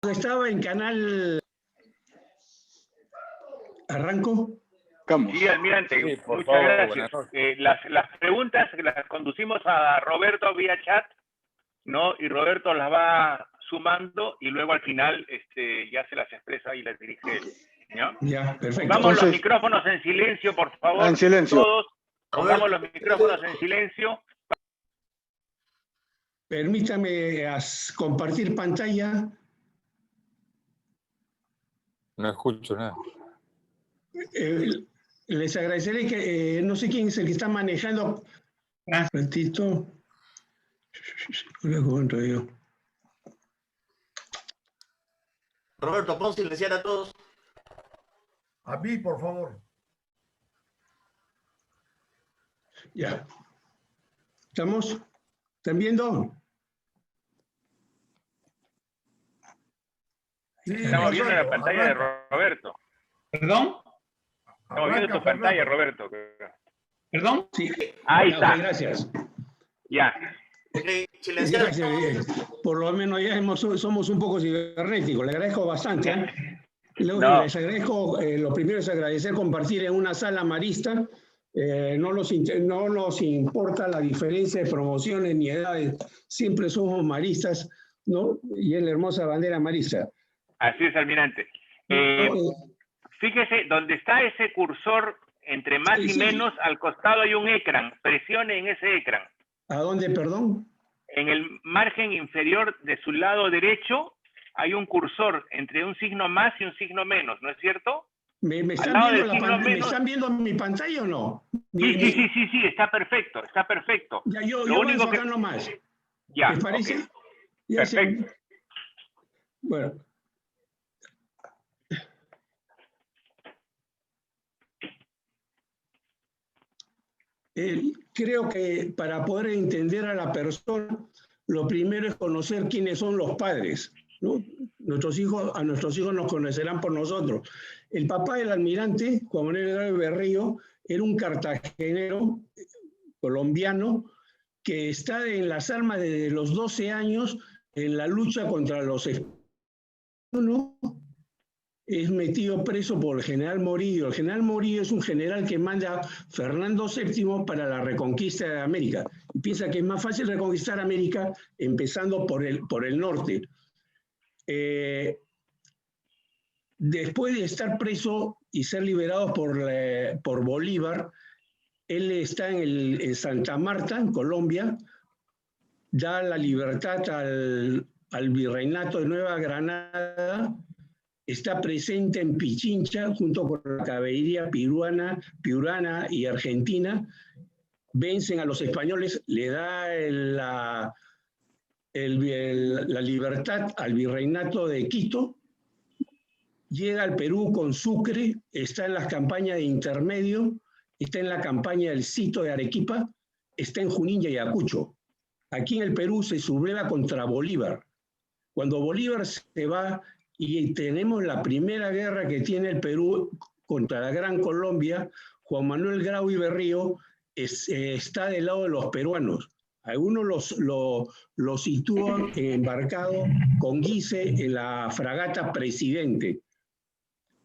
Estaba en canal... ¿Arranco? Sí, almirante, Sí, por muchas favor, gracias. Las preguntas las conducimos a Roberto vía chat, ¿no? Y Roberto las va sumando y luego al final ya se las expresa y las dirige él, ¿no? Ya, perfecto. Pongamos los micrófonos en silencio, por favor. En silencio. Todos, pongamos los micrófonos en silencio. Permítame compartir pantalla. No escucho nada. Les agradeceré que no sé quién es el que está manejando. Un ratito. Roberto, pon silenciar a todos. A mí, por favor. Ya. ¿Estamos? ¿Están viendo? Sí, Estamos viendo la pantalla de Roberto. ¿Perdón? Estamos viendo tu pantalla, Roberto. ¿Perdón? Sí. Ahí está. Okay, gracias. Ya. Gracias. Por lo menos ya somos un poco cibernéticos. Le agradezco bastante. Les agradezco, lo primero es agradecer compartir en una sala marista. No nos importa la diferencia de promociones ni edades. Siempre somos maristas, ¿no? Y es la hermosa bandera marista. Así es, almirante. Fíjese, donde está ese cursor entre más y menos, al costado hay un ecran. Presione en ese ecran. ¿A dónde, perdón? En el margen inferior de su lado derecho hay un cursor entre un signo más y un signo menos, ¿no es cierto? ¿Me están viendo mi pantalla o no? Sí, está perfecto, está perfecto. Ya, yo voy a sacarlo más. Ya, ¿Les parece? Okay. Ya Perfecto. Bueno. Creo que para poder entender a la persona, lo primero es conocer quiénes son los padres, ¿no? A nuestros hijos nos conocerán por nosotros. El papá del almirante, Juan Manuel Grau y Berrío, era un cartagenero colombiano que está en las armas desde los 12 años en la lucha contra los españoles. Es metido preso por el general Morillo. El general Morillo es un general que manda Fernando VII para la reconquista de América. Y piensa que es más fácil reconquistar América empezando por el norte. Después de estar preso y ser liberado por Bolívar, él está en Santa Marta, en Colombia, da la libertad al virreinato de Nueva Granada, está presente en Pichincha junto con la caballería piurana y argentina, vencen a los españoles, le da la libertad al virreinato de Quito, llega al Perú con Sucre, está en las campañas de Intermedio, está en la campaña del Sito de Arequipa, está en Junín y Ayacucho. Aquí en el Perú se subleva contra Bolívar. Cuando Bolívar se va y tenemos la primera guerra que tiene el Perú contra la Gran Colombia, Juan Manuel Grau y Berrío está del lado de los peruanos. Algunos los sitúan embarcado con Guise en la fragata Presidente.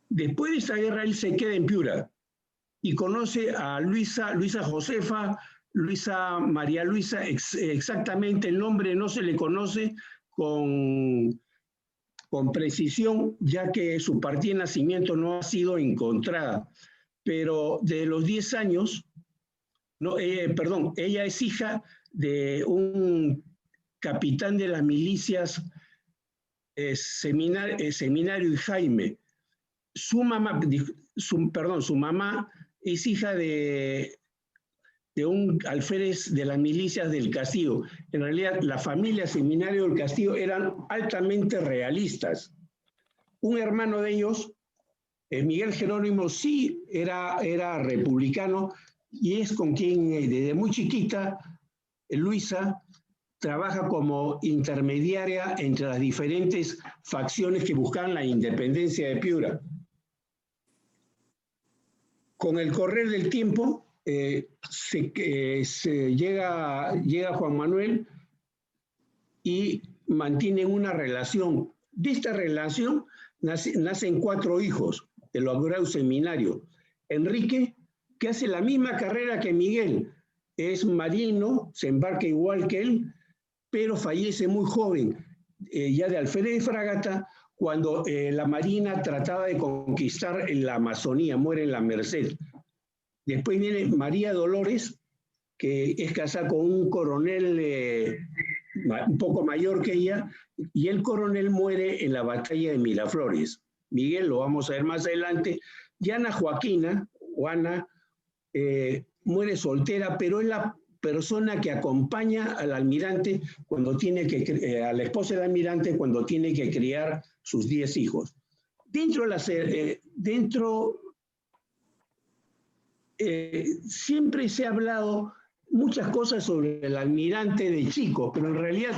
Después de esa guerra él se queda en Piura y conoce a Luisa Josefa, María Luisa, exactamente el nombre no se le conoce con precisión, ya que su partida de nacimiento no ha sido encontrada. Pero de los 10 años, ella es hija de un capitán de las milicias Seminario y Jaime. Su mamá es hija de un alférez de las milicias del Castillo. En realidad, la familia Seminario del Castillo eran altamente realistas. Un hermano de ellos, Miguel Jerónimo, sí era republicano y es con quien desde muy chiquita Luisa trabaja como intermediaria entre las diferentes facciones que buscaban la independencia de Piura. Con el correr del tiempo, llega Juan Manuel y mantienen una relación. De esta relación nacen 4 hijos de los grados seminarios. Enrique, que hace la misma carrera que Miguel, es marino, se embarca igual que él, pero fallece muy joven, ya de alférez de fragata, cuando la Marina trataba de conquistar la Amazonía, muere en la Merced. Después viene María Dolores, que es casada con un coronel un poco mayor que ella, y el coronel muere en la batalla de Miraflores. Miguel, lo vamos a ver más adelante. Y Ana Joaquina, o Ana, muere soltera, pero es la persona que acompaña al almirante cuando tiene que, a la esposa del almirante cuando tiene que criar sus 10 hijos. Siempre se ha hablado muchas cosas sobre el almirante de chico, pero en realidad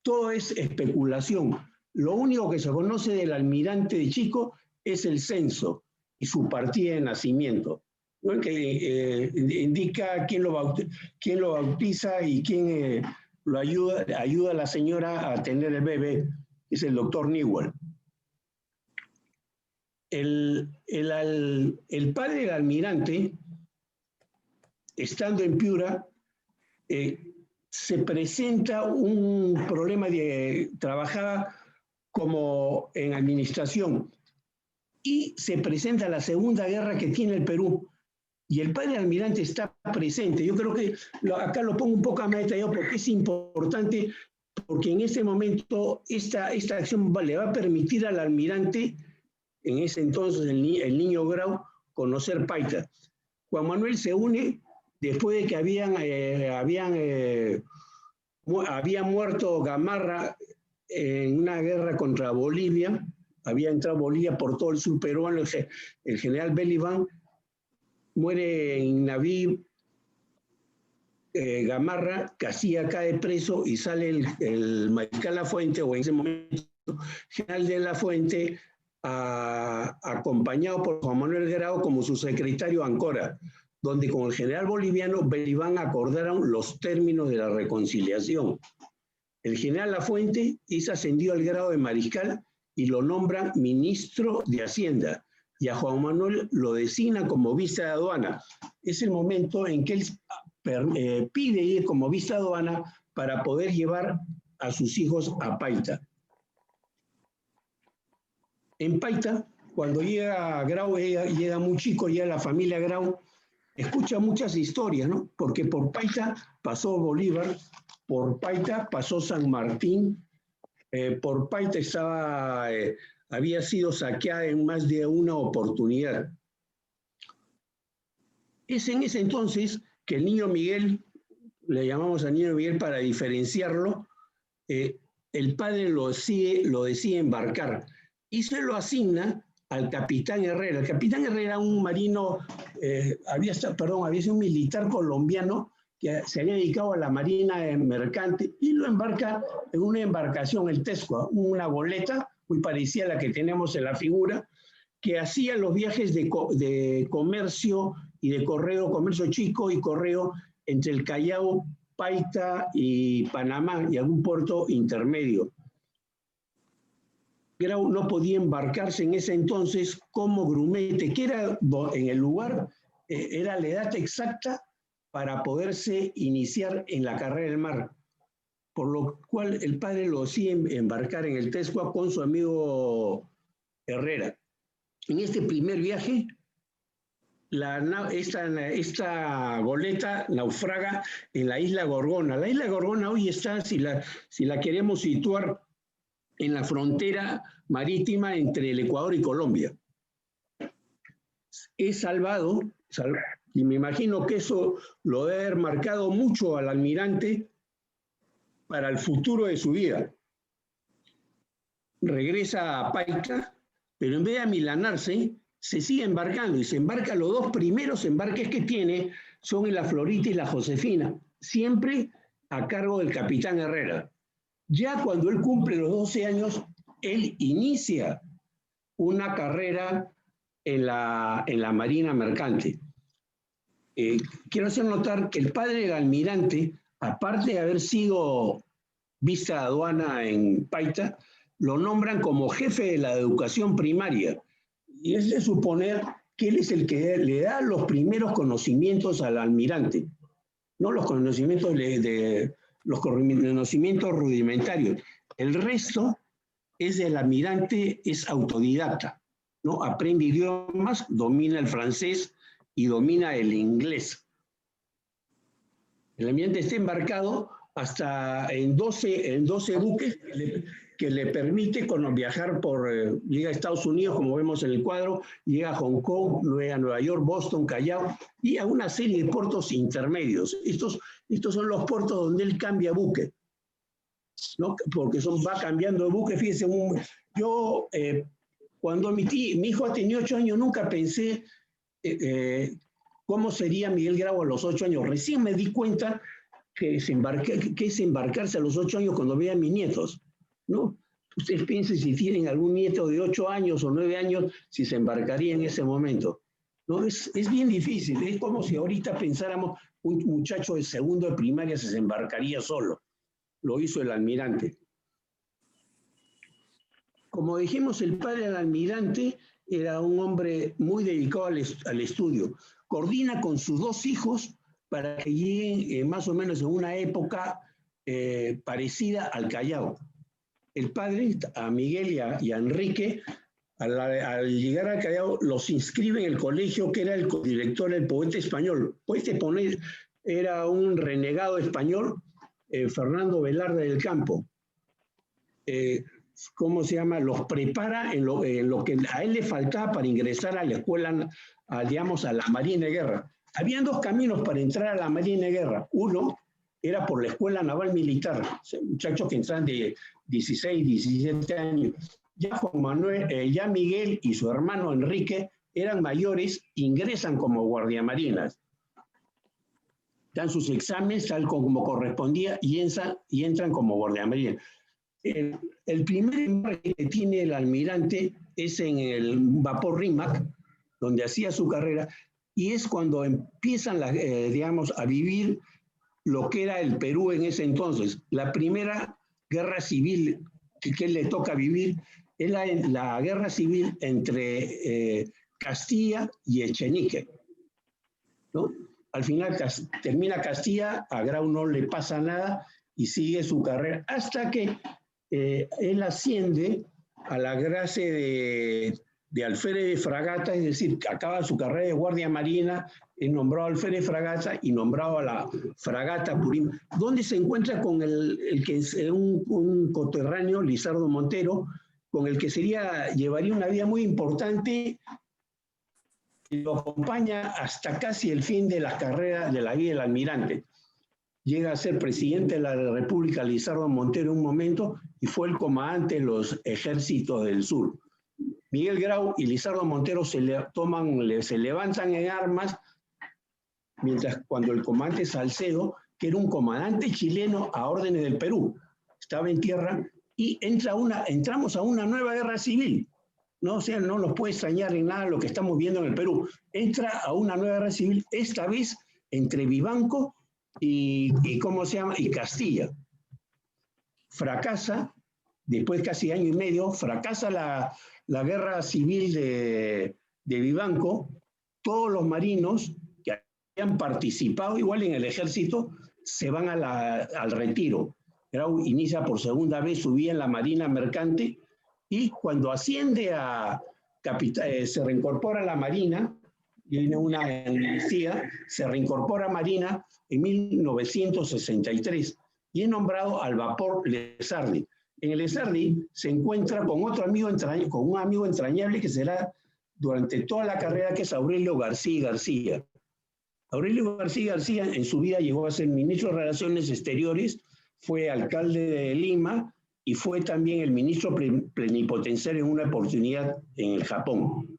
todo es especulación. Lo único que se conoce del almirante de chico es el censo y su partida de nacimiento, ¿no? Que indica quién lo bautiza y quién lo ayuda a la señora a tener el bebé, es el doctor Newell. El padre del almirante, estando en Piura, se presenta un problema trabajaba como en administración y se presenta la segunda guerra que tiene el Perú y el padre del almirante está presente. Yo creo que acá lo pongo un poco más detallado porque es importante, porque en ese momento esta acción le va a permitir al almirante, en ese entonces el niño Grau, conocer Paita. Juan Manuel se une después de que había muerto Gamarra en una guerra contra Bolivia, había entrado Bolivia por todo el sur peruano, el general Beliván muere en Naví, Gamarra, Casilla cae preso y sale el mariscal Lafuente, o en ese momento general de Lafuente, acompañado por Juan Manuel Grau como su secretario Ancora, donde con el general boliviano Beliván acordaron los términos de la reconciliación. El general Lafuente es ascendido al grado de mariscal y lo nombra ministro de Hacienda, y a Juan Manuel lo designa como vice de aduana. Es el momento en que él pide ir como vice de aduana para poder llevar a sus hijos a Paita. En Paita, cuando llega Grau, llega muy chico, llega la familia Grau, escucha muchas historias, ¿no? Porque por Paita pasó Bolívar, por Paita pasó San Martín, por Paita había sido saqueada en más de una oportunidad. Es en ese entonces que el niño Miguel, le llamamos al niño Miguel para diferenciarlo, el padre lo decide embarcar y se lo asigna al capitán Herrera. El capitán Herrera, un marino, había sido un militar colombiano que se había dedicado a la marina mercante y lo embarca en una embarcación, el Tescua, una goleta muy parecida a la que tenemos en la figura, que hacía los viajes de comercio y de correo, comercio chico y correo entre el Callao, Paita y Panamá y algún puerto intermedio. Grau no podía embarcarse en ese entonces como grumete, que era en el lugar, era la edad exacta para poderse iniciar en la carrera del mar, por lo cual el padre lo hacía embarcar en el Tescua con su amigo Herrera. En este primer viaje, esta goleta naufraga en la isla Gorgona. La isla Gorgona hoy está, si la queremos situar, en la frontera marítima entre el Ecuador y Colombia. Es salvado, y me imagino que eso lo debe haber marcado mucho al almirante para el futuro de su vida. Regresa a Paita, pero en vez de amilanarse, se sigue embarcando y se embarca. Los dos primeros embarques que tiene son en la Florita y la Josefina, siempre a cargo del capitán Herrera. Ya cuando él cumple los 12 años, él inicia una carrera en la Marina Mercante. Quiero hacer notar que el padre del almirante, aparte de haber sido vice de aduana en Paita, lo nombran como jefe de la educación primaria. Y es de suponer que él es el que le da los primeros conocimientos al almirante, no los conocimientos los conocimientos rudimentarios. El resto es del almirante, es autodidacta, ¿no? Aprende idiomas, domina el francés y domina el inglés. El almirante está embarcado hasta en 12 buques que le permite viajar llega a Estados Unidos, como vemos en el cuadro, llega a Hong Kong, llega a Nueva York, Boston, Callao, y a una serie de puertos intermedios. Estos son los puertos donde él cambia buque, ¿no? Porque va cambiando de buque. Fíjense, cuando mi hijo tenía 8 años, nunca pensé cómo sería Miguel Grau a los 8 años. Recién me di cuenta que es embarcarse a los 8 años cuando vean mis nietos, ¿no? Ustedes piensen si tienen algún nieto de 8 años o 9 años, si se embarcaría en ese momento, ¿no? Es bien difícil, es como si ahorita pensáramos un muchacho de segundo de primaria se embarcaría solo. Lo hizo el almirante. Como dijimos, el padre del almirante era un hombre muy dedicado al estudio. Coordina con sus 2 hijos para que lleguen más o menos en una época parecida al Callao. El padre, a Miguel y a Enrique, al llegar al Callao, los inscribe en el colegio que era el director, el poeta español. Era un renegado español, Fernando Velarde del Campo. ¿Cómo se llama? Los prepara en lo que a él le faltaba para ingresar a la escuela, digamos, a la Marina de Guerra. Habían 2 caminos para entrar a la Marina de Guerra. Uno era por la Escuela Naval Militar, muchachos que entran de 16, 17 años. Ya Miguel y su hermano Enrique eran mayores, ingresan como guardiamarinas. Dan sus exámenes tal como correspondía y entran como guardiamarinas. El primer embarque que tiene el almirante es en el vapor Rímac, donde hacía su carrera, y es cuando empiezan, digamos, a vivir lo que era el Perú en ese entonces. La primera guerra civil que le toca vivir es la guerra civil entre Castilla y Echenique, ¿no? Al final termina Castilla, a Grau no le pasa nada y sigue su carrera hasta que él asciende a la clase de alférez de fragata, es decir, acaba su carrera de guardia marina, es nombrado alférez de fragata y nombrado a la fragata Purim, donde se encuentra con el que es un coterráneo, Lizardo Montero, con el que llevaría una vida muy importante y lo acompaña hasta casi el fin de la carrera de la vida del almirante. Llega a ser presidente de la República Lizardo Montero en un momento y fue el comandante de los ejércitos del sur. Miguel Grau y Lizardo Montero se levantan en armas, mientras cuando el comandante Salcedo, que era un comandante chileno a órdenes del Perú, estaba en tierra y entramos a una nueva guerra civil. ¿No? O sea, no nos puede extrañar en nada lo que estamos viendo en el Perú. Entra a una nueva guerra civil, esta vez entre Vivanco y ¿cómo se llama? Y Castilla. Fracasa, después de casi año y medio, fracasa la guerra civil de Vivanco. Todos los marinos que habían participado igual en el ejército se van al retiro. Grau inicia por segunda vez su vida en la Marina Mercante y cuando asciende a capitán, se reincorpora a la Marina, viene una amnistía, se reincorpora a Marina en 1963 y es nombrado al vapor Lezardi. En el Lezardi se encuentra con un amigo entrañable que será durante toda la carrera, que es Aurelio García García. Aurelio García García en su vida llegó a ser ministro de Relaciones Exteriores, fue alcalde de Lima y fue también el ministro plenipotenciario en una oportunidad en el Japón.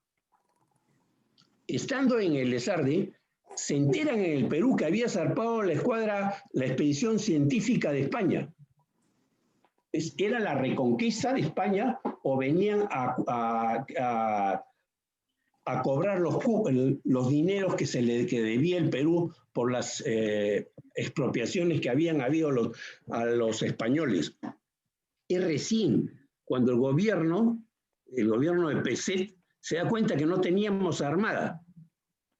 Estando en el Lezardi, se enteran en el Perú que había zarpado la expedición científica de España. Era la reconquista de España o venían a cobrar los dineros que debía el Perú por las expropiaciones que habían habido a los españoles. Es recién cuando el gobierno de Peset, se da cuenta que no teníamos armada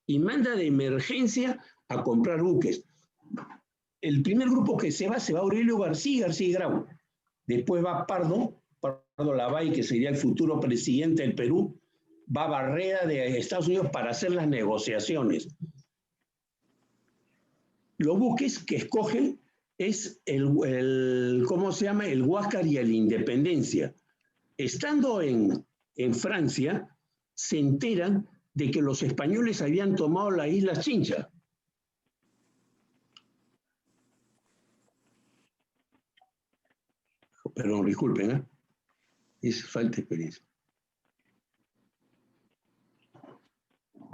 y manda de emergencia a comprar buques. El primer grupo que se va Aurelio García y Grau. Después va Pardo Lavalle, que sería el futuro presidente del Perú, va Barrera de Estados Unidos para hacer las negociaciones. Los buques que escogen es ¿cómo se llama? El Huáscar y el Independencia. Estando en Francia, se enteran de que los españoles habían tomado las Islas Chincha. Perdón, disculpen, ¿eh? Es falta de experiencia.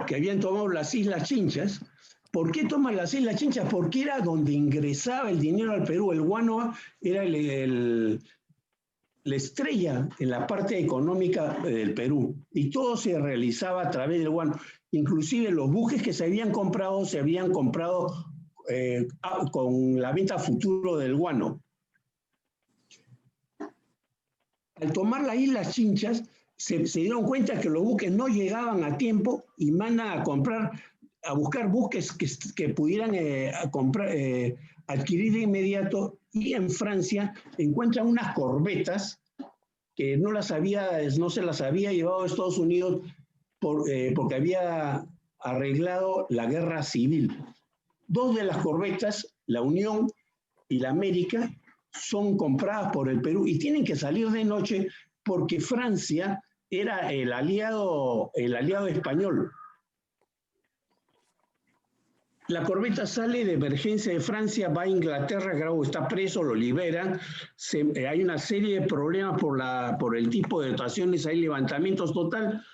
Que habían tomado las Islas Chinchas. ¿Por qué toman las Islas Chinchas? Porque era donde ingresaba el dinero al Perú. El guano era la estrella en la parte económica del Perú. Y todo se realizaba a través del guano. Inclusive los buques que se habían comprado con la venta futuro del guano. Al tomar las Islas Chinchas, se dieron cuenta que los buques no llegaban a tiempo y mandan a buscar buques que pudieran adquirir de inmediato, y en Francia encuentran unas corbetas que no se las había llevado a Estados Unidos porque había arreglado la guerra civil. Dos de las corbetas, la Unión y la América, son compradas por el Perú y tienen que salir de noche porque Francia era el aliado español. La corbeta sale de emergencia de Francia, va a Inglaterra, Grau está preso, lo liberan. Hay una serie de problemas por el tipo de dotaciones, hay levantamientos total.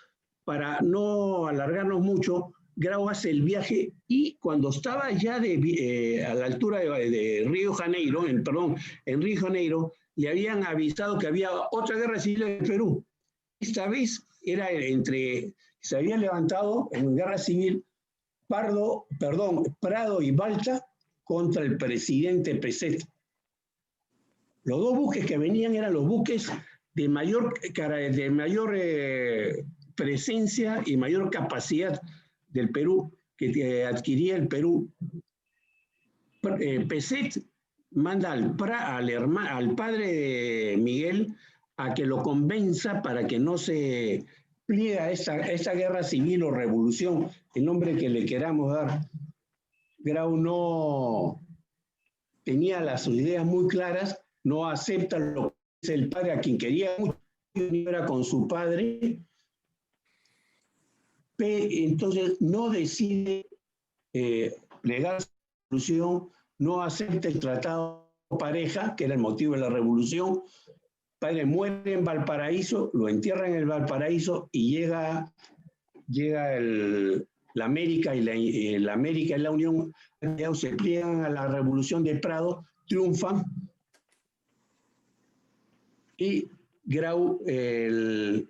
Para no alargarnos mucho, Grau hace el viaje y cuando estaba ya a la altura de Río Janeiro, en Río Janeiro, le habían avisado que había otra guerra civil en Perú. Esta vez se había levantado en guerra civil Prado y Balta contra el presidente Peset. Los dos buques que venían eran los buques de mayor presencia y mayor capacidad del Perú, que adquiría el Perú. Peset manda al padre de Miguel a que lo convenza para que no se pliegue a esta guerra civil o revolución, el nombre que le queramos dar. Grau no tenía las ideas muy claras, no acepta lo que es el padre, a quien quería mucho, era con su padre. Entonces no decide plegar a la revolución, no acepta el tratado de pareja, que era el motivo de la revolución. El padre muere en Valparaíso, lo entierran en el Valparaíso y llega la América y la Unión se pliegan a la revolución de Prado, triunfan y Grau le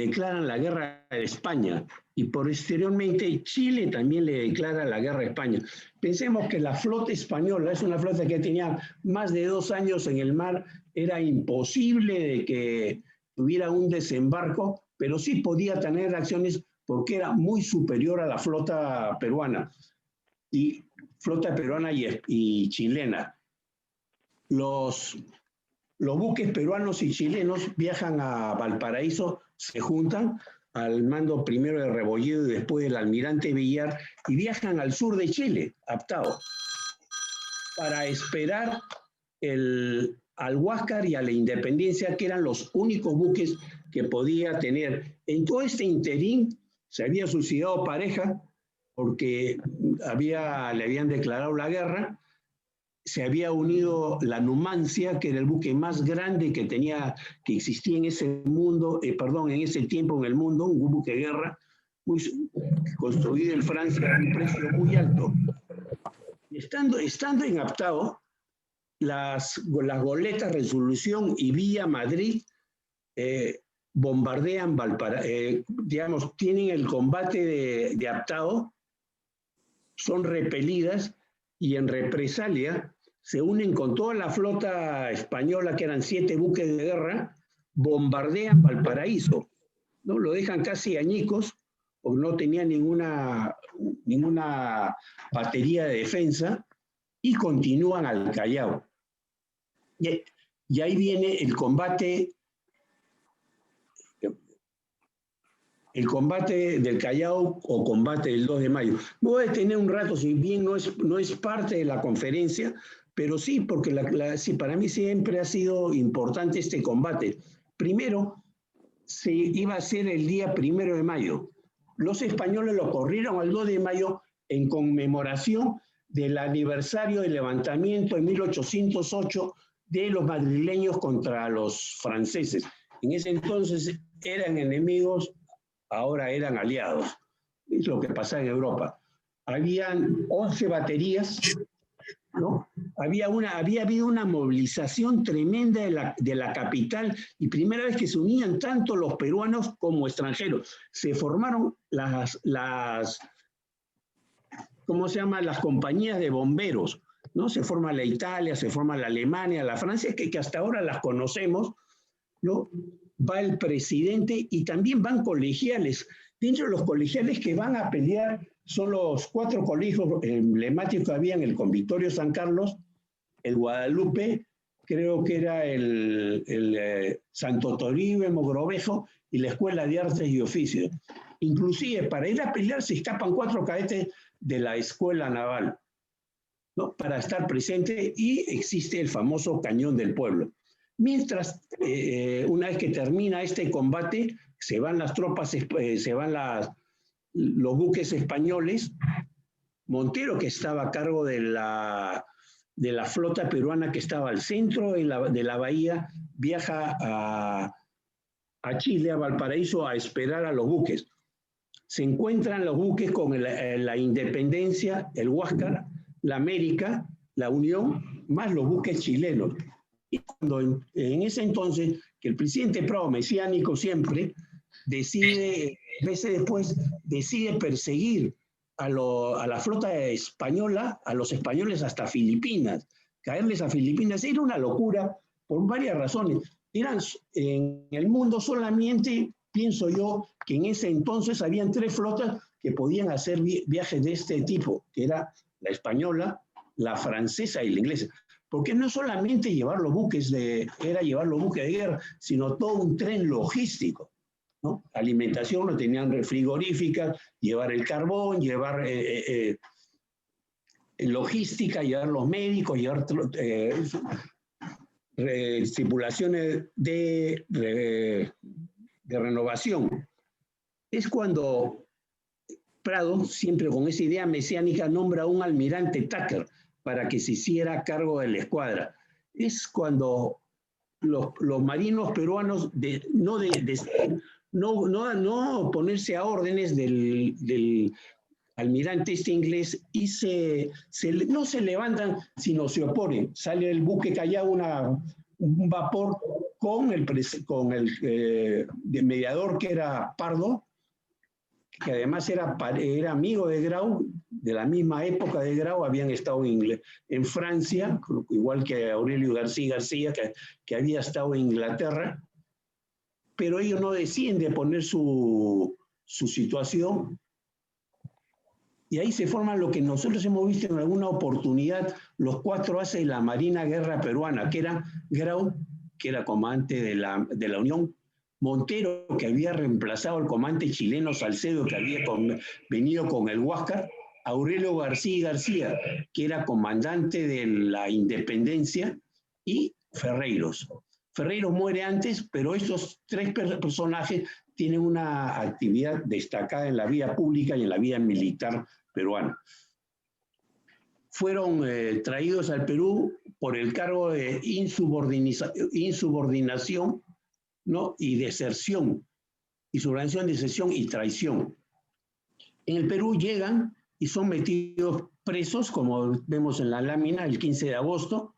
declaran la guerra a España y posteriormente Chile también le declara la guerra a España. Pensemos que la flota española es una flota que tenía más de 2 años en el mar, era imposible de que tuviera un desembarco, pero sí podía tener acciones porque era muy superior a la flota peruana y chilena. Los buques peruanos y chilenos viajan a Valparaíso, se juntan al mando primero de Rebolledo y después del almirante Villar y viajan al sur de Chile, Aptao, para esperar al Huáscar y a la Independencia, que eran los únicos buques que podía tener. En todo este interín se había suicidado Pareja porque le habían declarado la guerra. Se había unido la Numancia, que era el buque más grande que existía en ese en ese tiempo en el mundo, un buque de guerra construido en Francia a un precio muy alto. Estando en Aptao, las goletas Resolución y Villa Madrid bombardean tienen el combate de Aptao, son repelidas y en represalia se unen con toda la flota española, que eran 7 buques de guerra, bombardean Valparaíso, ¿no? Lo dejan casi añicos, porque no tenía ninguna batería de defensa, y continúan al Callao. Y ahí viene el combate del Callao, o combate del 2 de mayo. Voy a detener un rato, si bien no es parte de la conferencia, pero sí, porque sí, para mí siempre ha sido importante este combate. Primero, se iba a ser el día 1 de mayo. Los españoles lo corrieron al 2 de mayo en conmemoración del aniversario del levantamiento en 1808 de los madrileños contra los franceses. En ese entonces eran enemigos, ahora eran aliados. Es lo que pasa en Europa. Habían 11 baterías, ¿no? Había habido una movilización tremenda de la capital, y primera vez que se unían tanto los peruanos como extranjeros. Se formaron ¿cómo se llama? Las compañías de bomberos, ¿no? Se forma la Italia, se forma la Alemania, la Francia, que hasta ahora las conocemos, ¿no? Va el presidente y también van colegiales. Dentro de los colegiales que van a pelear son los 4 colegios emblemáticos que había en el Convictorio San Carlos, el Guadalupe, creo que era el Santo Toribio, Mogrovejo, y la Escuela de Artes y Oficios. Inclusive, para ir a pelear se escapan 4 cadetes de la Escuela Naval, ¿no? Para estar presente, y existe el famoso Cañón del Pueblo. Mientras, una vez que termina este combate, se van las tropas, se van los buques españoles. Montero, que estaba a cargo de la flota peruana que estaba al centro de la bahía, viaja a Chile, a Valparaíso, a esperar a los buques. Se encuentran los buques con la Independencia, el Huáscar, la América, la Unión, más los buques chilenos. Y cuando en ese entonces, que el presidente Prado, mesiánico siempre, meses después, decide perseguir a la flota española, a los españoles hasta Filipinas, caerles a Filipinas. Era una locura por varias razones. En el mundo solamente, pienso yo, que en ese entonces habían 3 flotas que podían hacer viajes de este tipo, que era la española, la francesa y la inglesa. Porque no solamente llevar los buques de guerra, sino todo un tren logístico, ¿no? Alimentación, no tenían frigoríficas, llevar el carbón, llevar logística, llevar los médicos, llevar tripulaciones de renovación. Es cuando Prado, siempre con esa idea mesiánica, nombra a un almirante Tucker para que se hiciera cargo de la escuadra. Es cuando los marinos peruanos, no ponerse a órdenes del almirante inglés, y no se levantan, sino se oponen. Sale el buque Callao, un vapor con el mediador, que era Pardo, que además era amigo de Grau, de la misma época de Grau. Habían estado en Francia, igual que Aurelio García García, que había estado en Inglaterra, pero ellos no deciden de poner su situación, y ahí se forma lo que nosotros hemos visto en alguna oportunidad, los 4 ases de la Marina Guerra Peruana, que era Grau, que era comandante de la Unión; Montero, que había reemplazado al comandante chileno Salcedo, que había venido con el Huáscar; Aurelio García García, que era comandante de la Independencia; y Ferreiros. Ferreiros muere antes, pero estos 3 personajes tienen una actividad destacada en la vida pública y en la vida militar peruana. Fueron traídos al Perú por el cargo de insubordinación, ¿no? Y deserción, deserción y traición. En el Perú llegan y son metidos presos, como vemos en la lámina, el 15 de agosto,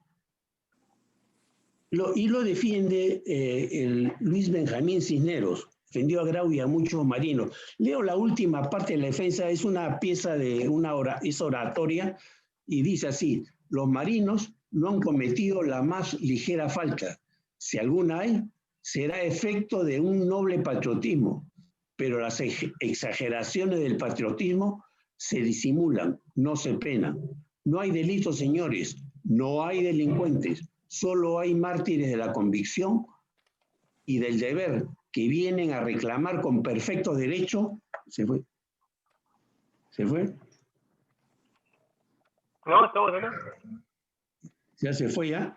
y lo defiende el Luis Benjamín Cisneros. Defendió a Grau y a muchos marinos. Leo la última parte de la defensa, es una pieza es oratoria, y dice así: los marinos no han cometido la más ligera falta. Si alguna hay, será efecto de un noble patriotismo, pero las exageraciones del patriotismo se disimulan, no se penan. No hay delitos, señores, no hay delincuentes, solo hay mártires de la convicción y del deber que vienen a reclamar con perfecto derecho. ¿Se fue? ¿Se fue? No, estamos acá. ¿Ya se fue ya?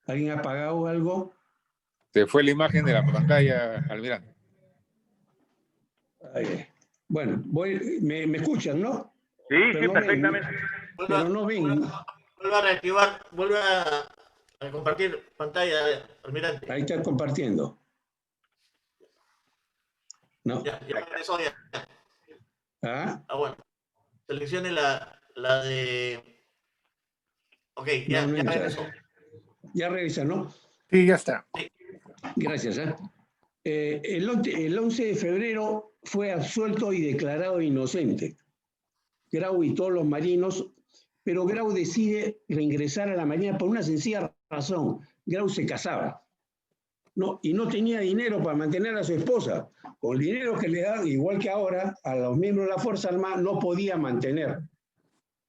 ¿Alguien ha apagado algo? Se fue la imagen de la pantalla, almirante. Bueno, me escuchan, ¿no? Sí, Pero sí, no perfectamente. ven, pero no ven. Vuelve a reactivar, vuelve a compartir pantalla, almirante. Ahí está compartiendo. ¿No? Ya regresó ya. ¿Ah? Bueno. Seleccione la de... Ok, ya, No ya entra. regresó. Ya revisa, ¿no? Sí, ya está. Sí. Gracias. El 11 de febrero fue absuelto y declarado inocente. Grau y todos los marinos, pero Grau decide reingresar a la Marina por una sencilla razón. Grau se casaba, ¿no? Y no tenía dinero para mantener a su esposa. Con el dinero que le daban, igual que ahora, a los miembros de la Fuerza Armada no podía mantener,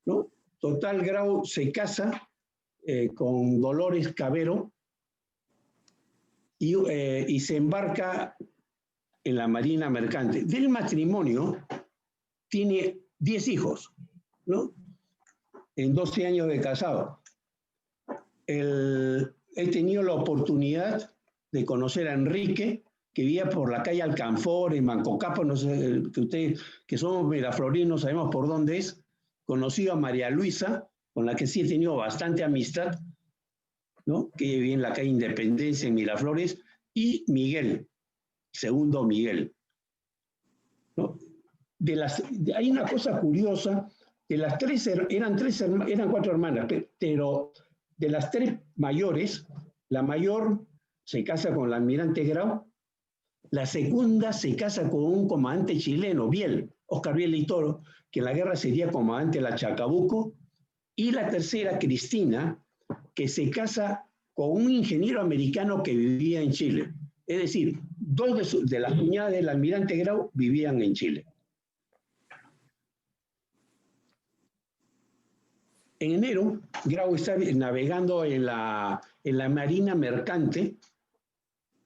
¿no? Total, Grau se casa con Dolores Cavero y se embarca en la Marina Mercante. Del matrimonio tiene 10 hijos, ¿no? En 12 años de casado. Él tenía la oportunidad de conocer a Enrique, que vivía por la calle Alcanfor, en Mancocapo, no sé, que ustedes que somos miraflorinos sabemos por dónde es. Conocido a María Luisa, con la que sí he tenido bastante amistad, ¿no? Que vive en la calle Independencia, en Miraflores, y Miguel, segundo Miguel, ¿no? Hay una cosa curiosa, que las tres eran 4 hermanas, pero de las 3 mayores, la mayor se casa con el almirante Grau, la segunda se casa con un comandante chileno, Biel, Oscar Biel y Toro, que en la guerra sería comandante de la Chacabuco, y la tercera, Cristina, que se casa con un ingeniero americano que vivía en Chile. Es decir, 2 de las cuñadas del almirante Grau vivían en Chile. En enero, Grau está navegando en la Marina Mercante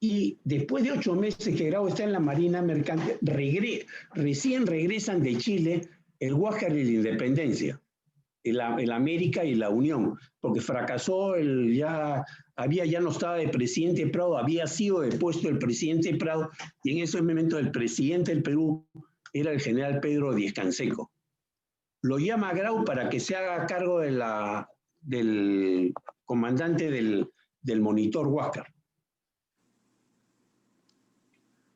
y después de 8 meses que Grau está en la Marina Mercante, recién regresan de Chile el Huáscar y la Independencia, el América y la Unión, porque fracasó, ya no estaba de presidente Prado, había sido depuesto el presidente Prado, y en ese momento el presidente del Perú era el general Pedro Díez Canseco. Lo llama a Grau para que se haga cargo del comandante del monitor Huáscar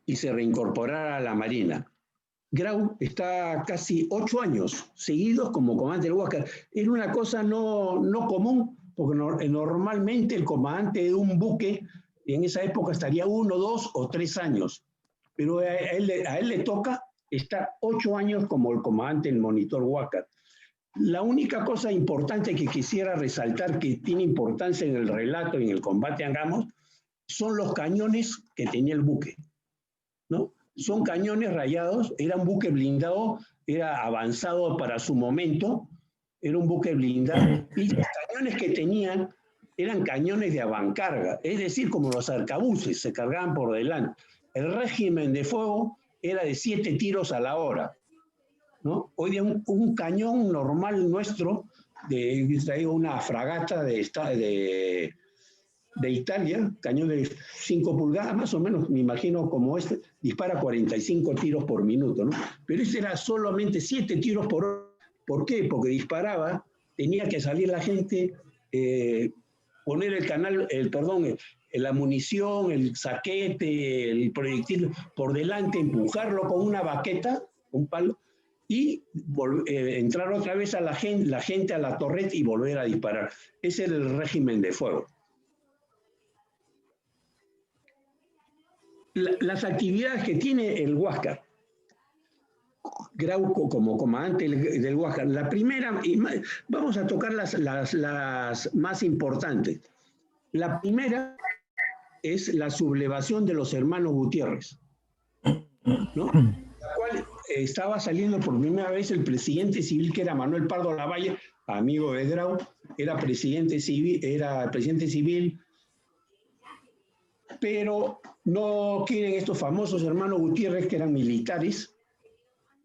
y se reincorporara a la Marina. Grau está casi 8 años seguidos como comandante del Huáscar. Era una cosa no común, porque normalmente el comandante de un buque en esa época estaría 1, 2 o 3 años, pero a él le toca estar 8 años como el comandante del monitor Huáscar. La única cosa importante que quisiera resaltar, que tiene importancia en el relato y en el combate a Angamos, son los cañones que tenía el buque, ¿no? Son cañones rayados, era un buque blindado, era avanzado para su momento, era un buque blindado, y los cañones que tenían eran cañones de avancarga, es decir, como los arcabuces, se cargaban por delante. El régimen de fuego era de 7 tiros a la hora, ¿no? Hoy día un cañón normal nuestro, traigo una fragata de Italia, cañón de 5 pulgadas, más o menos, me imagino como este, dispara 45 tiros por minuto, ¿no? Pero este era solamente 7 tiros por hora. ¿Por qué? Porque disparaba, tenía que salir la gente, poner la munición, el saquete, el proyectil por delante, empujarlo con una baqueta, un palo, y entrar otra vez a la gente a la torreta y volver a disparar. Ese era el régimen de fuego. Las actividades que tiene el Huáscar. Grau como comandante del Huáscar. La primera, vamos a tocar las más importantes. La primera es la sublevación de los hermanos Gutiérrez, ¿no? La cual estaba saliendo por primera vez el presidente civil, que era Manuel Pardo Lavalle, amigo de Grau, era presidente civil, pero no quieren estos famosos hermanos Gutiérrez, que eran militares.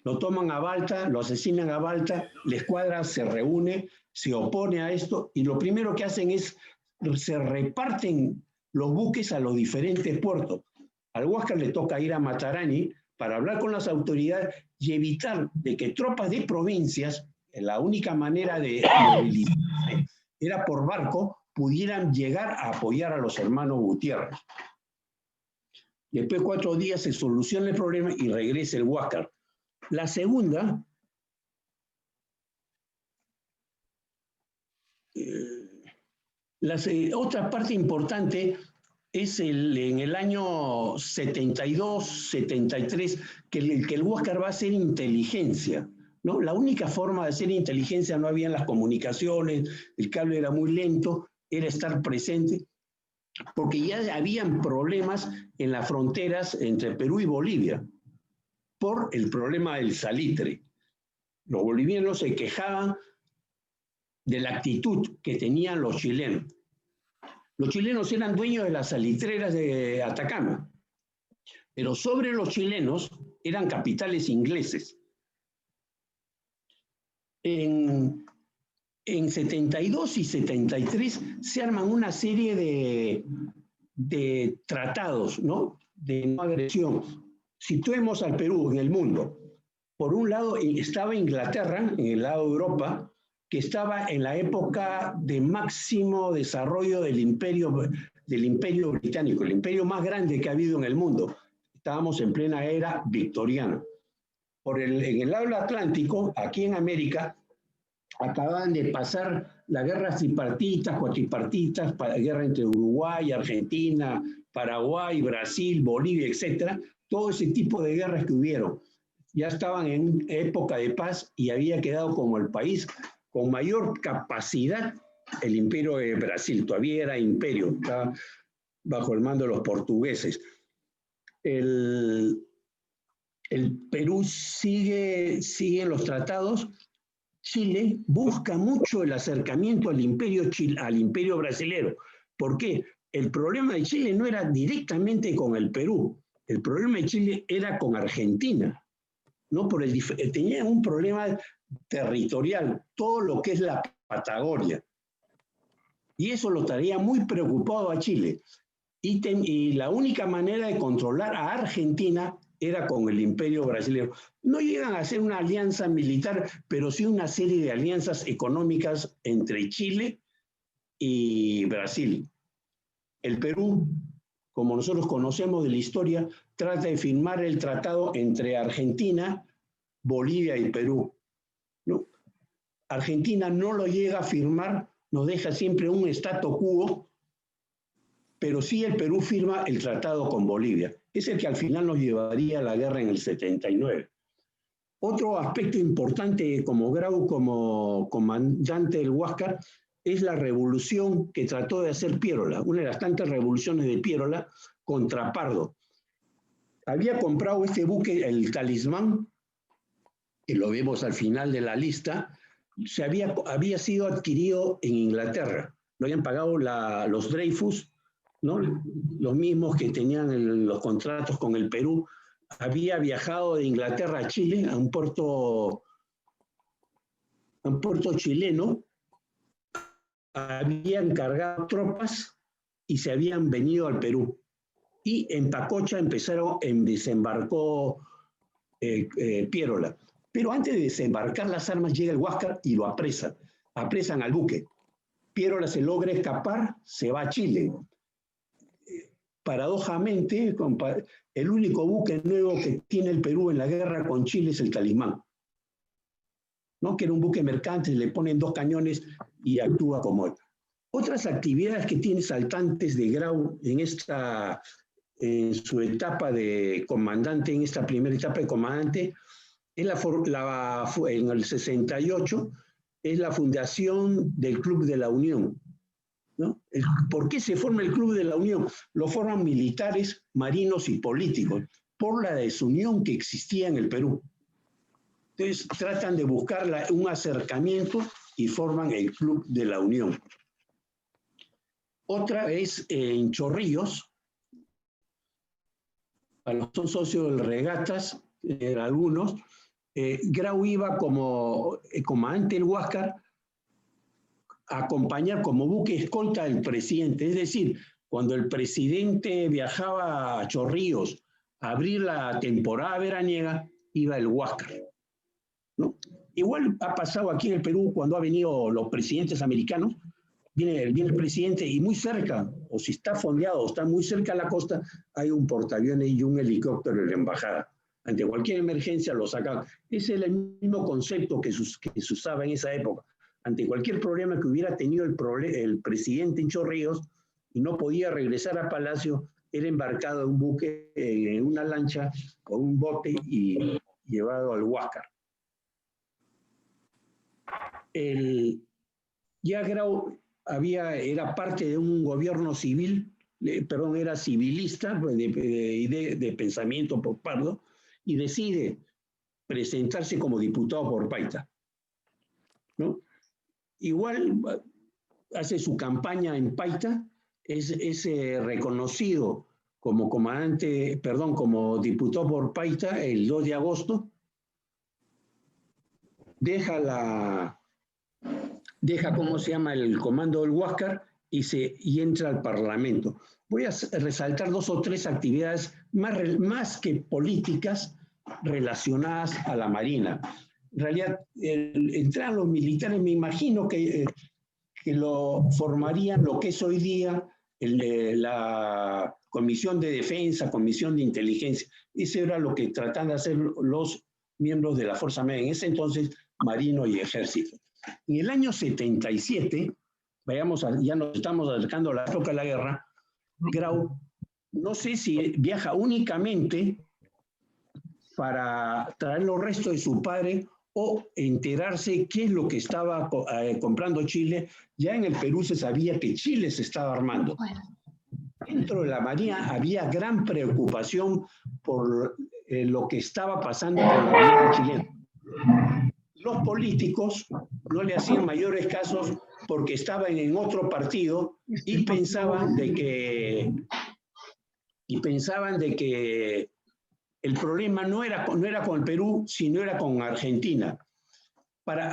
Lo toman a Balta, lo asesinan a Balta, la escuadra se reúne, se opone a esto, y lo primero que hacen es, se reparten los buques a los diferentes puertos. Al Huáscar le toca ir a Matarani para hablar con las autoridades y evitar de que tropas de provincias, la única manera de movilizarse era por barco, pudieran llegar a apoyar a los hermanos Gutiérrez. Después de 4 días se soluciona el problema y regresa el Huáscar. La segunda, otra parte importante es en el año 72, 73, que el Huáscar va a hacer inteligencia, ¿no? La única forma de hacer inteligencia, no habían las comunicaciones, el cable era muy lento, era estar presente, porque ya habían problemas en las fronteras entre Perú y Bolivia, por el problema del salitre. Los bolivianos se quejaban de la actitud que tenían los chilenos. Los chilenos eran dueños de las salitreras de Atacama, pero sobre los chilenos eran capitales ingleses. En 72 y 73 se arman una serie de tratados, ¿no?, de no agresión. Situemos al Perú en el mundo. Por un lado estaba Inglaterra, en el lado de Europa, que estaba en la época de máximo desarrollo del imperio británico, el imperio más grande que ha habido en el mundo. Estábamos en plena era victoriana. En el lado del Atlántico, aquí en América, acababan de pasar las guerras tripartitas, cuatripartitas, guerra entre Uruguay, Argentina, Paraguay, Brasil, Bolivia, etcétera. Todo ese tipo de guerras que hubieron. Ya estaban en época de paz y había quedado como el país con mayor capacidad el imperio de Brasil. Todavía era imperio, estaba bajo el mando de los portugueses. El Perú sigue en los tratados. Chile busca mucho el acercamiento al imperio brasilero. ¿Por qué? El problema de Chile no era directamente con el Perú. El problema de Chile era con Argentina, ¿no? Tenían un problema territorial, todo lo que es la Patagonia. Y eso lo traía muy preocupado a Chile. Y la única manera de controlar a Argentina era con el imperio brasileño. No llegan a hacer una alianza militar, pero sí una serie de alianzas económicas entre Chile y Brasil. El Perú, como nosotros conocemos de la historia, trata de firmar el tratado entre Argentina, Bolivia y Perú, ¿no? Argentina no lo llega a firmar, nos deja siempre un statu quo, pero sí el Perú firma el tratado con Bolivia. Es el que al final nos llevaría a la guerra en el 79. Otro aspecto importante como Grau, como comandante del Huáscar, es la revolución que trató de hacer Piérola, una de las tantas revoluciones de Piérola contra Pardo. Había comprado este buque, el Talismán, que lo vemos al final de la lista, había sido adquirido en Inglaterra. Lo habían pagado los Dreyfus, ¿no?, los mismos que tenían los contratos con el Perú. Había viajado de Inglaterra a Chile, a un puerto chileno, habían cargado tropas y se habían venido al Perú. Y en Pacocha desembarcó Piérola. Pero antes de desembarcar las armas llega el Huáscar y lo apresan. Apresan al buque. Piérola se logra escapar, se va a Chile. Paradójicamente, el único buque nuevo que tiene el Perú en la guerra con Chile es el Talismán, ¿no?, que era un buque mercante, le ponen 2 cañones y actúa como él. Otras actividades que tiene saltantes de Grau en su etapa de comandante, en esta primera etapa de comandante, en el 68 es la fundación del Club de la Unión, ¿no? ¿Por qué se forma el Club de la Unión? Lo forman militares, marinos y políticos, por la desunión que existía en el Perú. Entonces tratan de buscar un acercamiento y forman el Club de la Unión. Otra es en Chorrillos, a los que son socios del Regatas, algunos, Grau iba como comandante del Huáscar a acompañar como buque escolta del presidente. Es decir, cuando el presidente viajaba a Chorrillos a abrir la temporada veraniega, iba el Huáscar, ¿no? Igual ha pasado aquí en el Perú cuando han venido los presidentes americanos. Viene el presidente y muy cerca, o si está fondeado o está muy cerca a la costa, hay un portaaviones y un helicóptero de la embajada. Ante cualquier emergencia lo sacan. Ese es el mismo concepto que se usaba en esa época. Ante cualquier problema que hubiera tenido el presidente en Chorrillos y no podía regresar a Palacio, era embarcado en un buque, en una lancha o un bote y llevado al Huáscar. Ya Grau era parte de un gobierno civil, era civilista de pensamiento por Pardo, y decide presentarse como diputado por Paita, ¿no? Igual hace su campaña en Paita, es reconocido como como diputado por Paita el 2 de agosto, deja ¿cómo se llama?, el comando del Huáscar y entra al Parlamento. Voy a resaltar 2 o 3 actividades más que políticas relacionadas a la Marina. En realidad, entrar los militares, me imagino que lo formarían lo que es hoy día la Comisión de Defensa, Comisión de Inteligencia. Eso era lo que tratan de hacer los miembros de la Fuerza Armada, en ese entonces, Marino y Ejército. En el año 77, ya nos estamos acercando a la época de la guerra, Grau, no sé si viaja únicamente para traer los restos de su padre o enterarse qué es lo que estaba comprando Chile. Ya en el Perú se sabía que Chile se estaba armando. Dentro de la Marina había gran preocupación por lo que estaba pasando con la Marina chilena. Los políticos no le hacían mayores casos porque estaban en otro partido y pensaban de que el problema no era con el Perú, sino era con Argentina.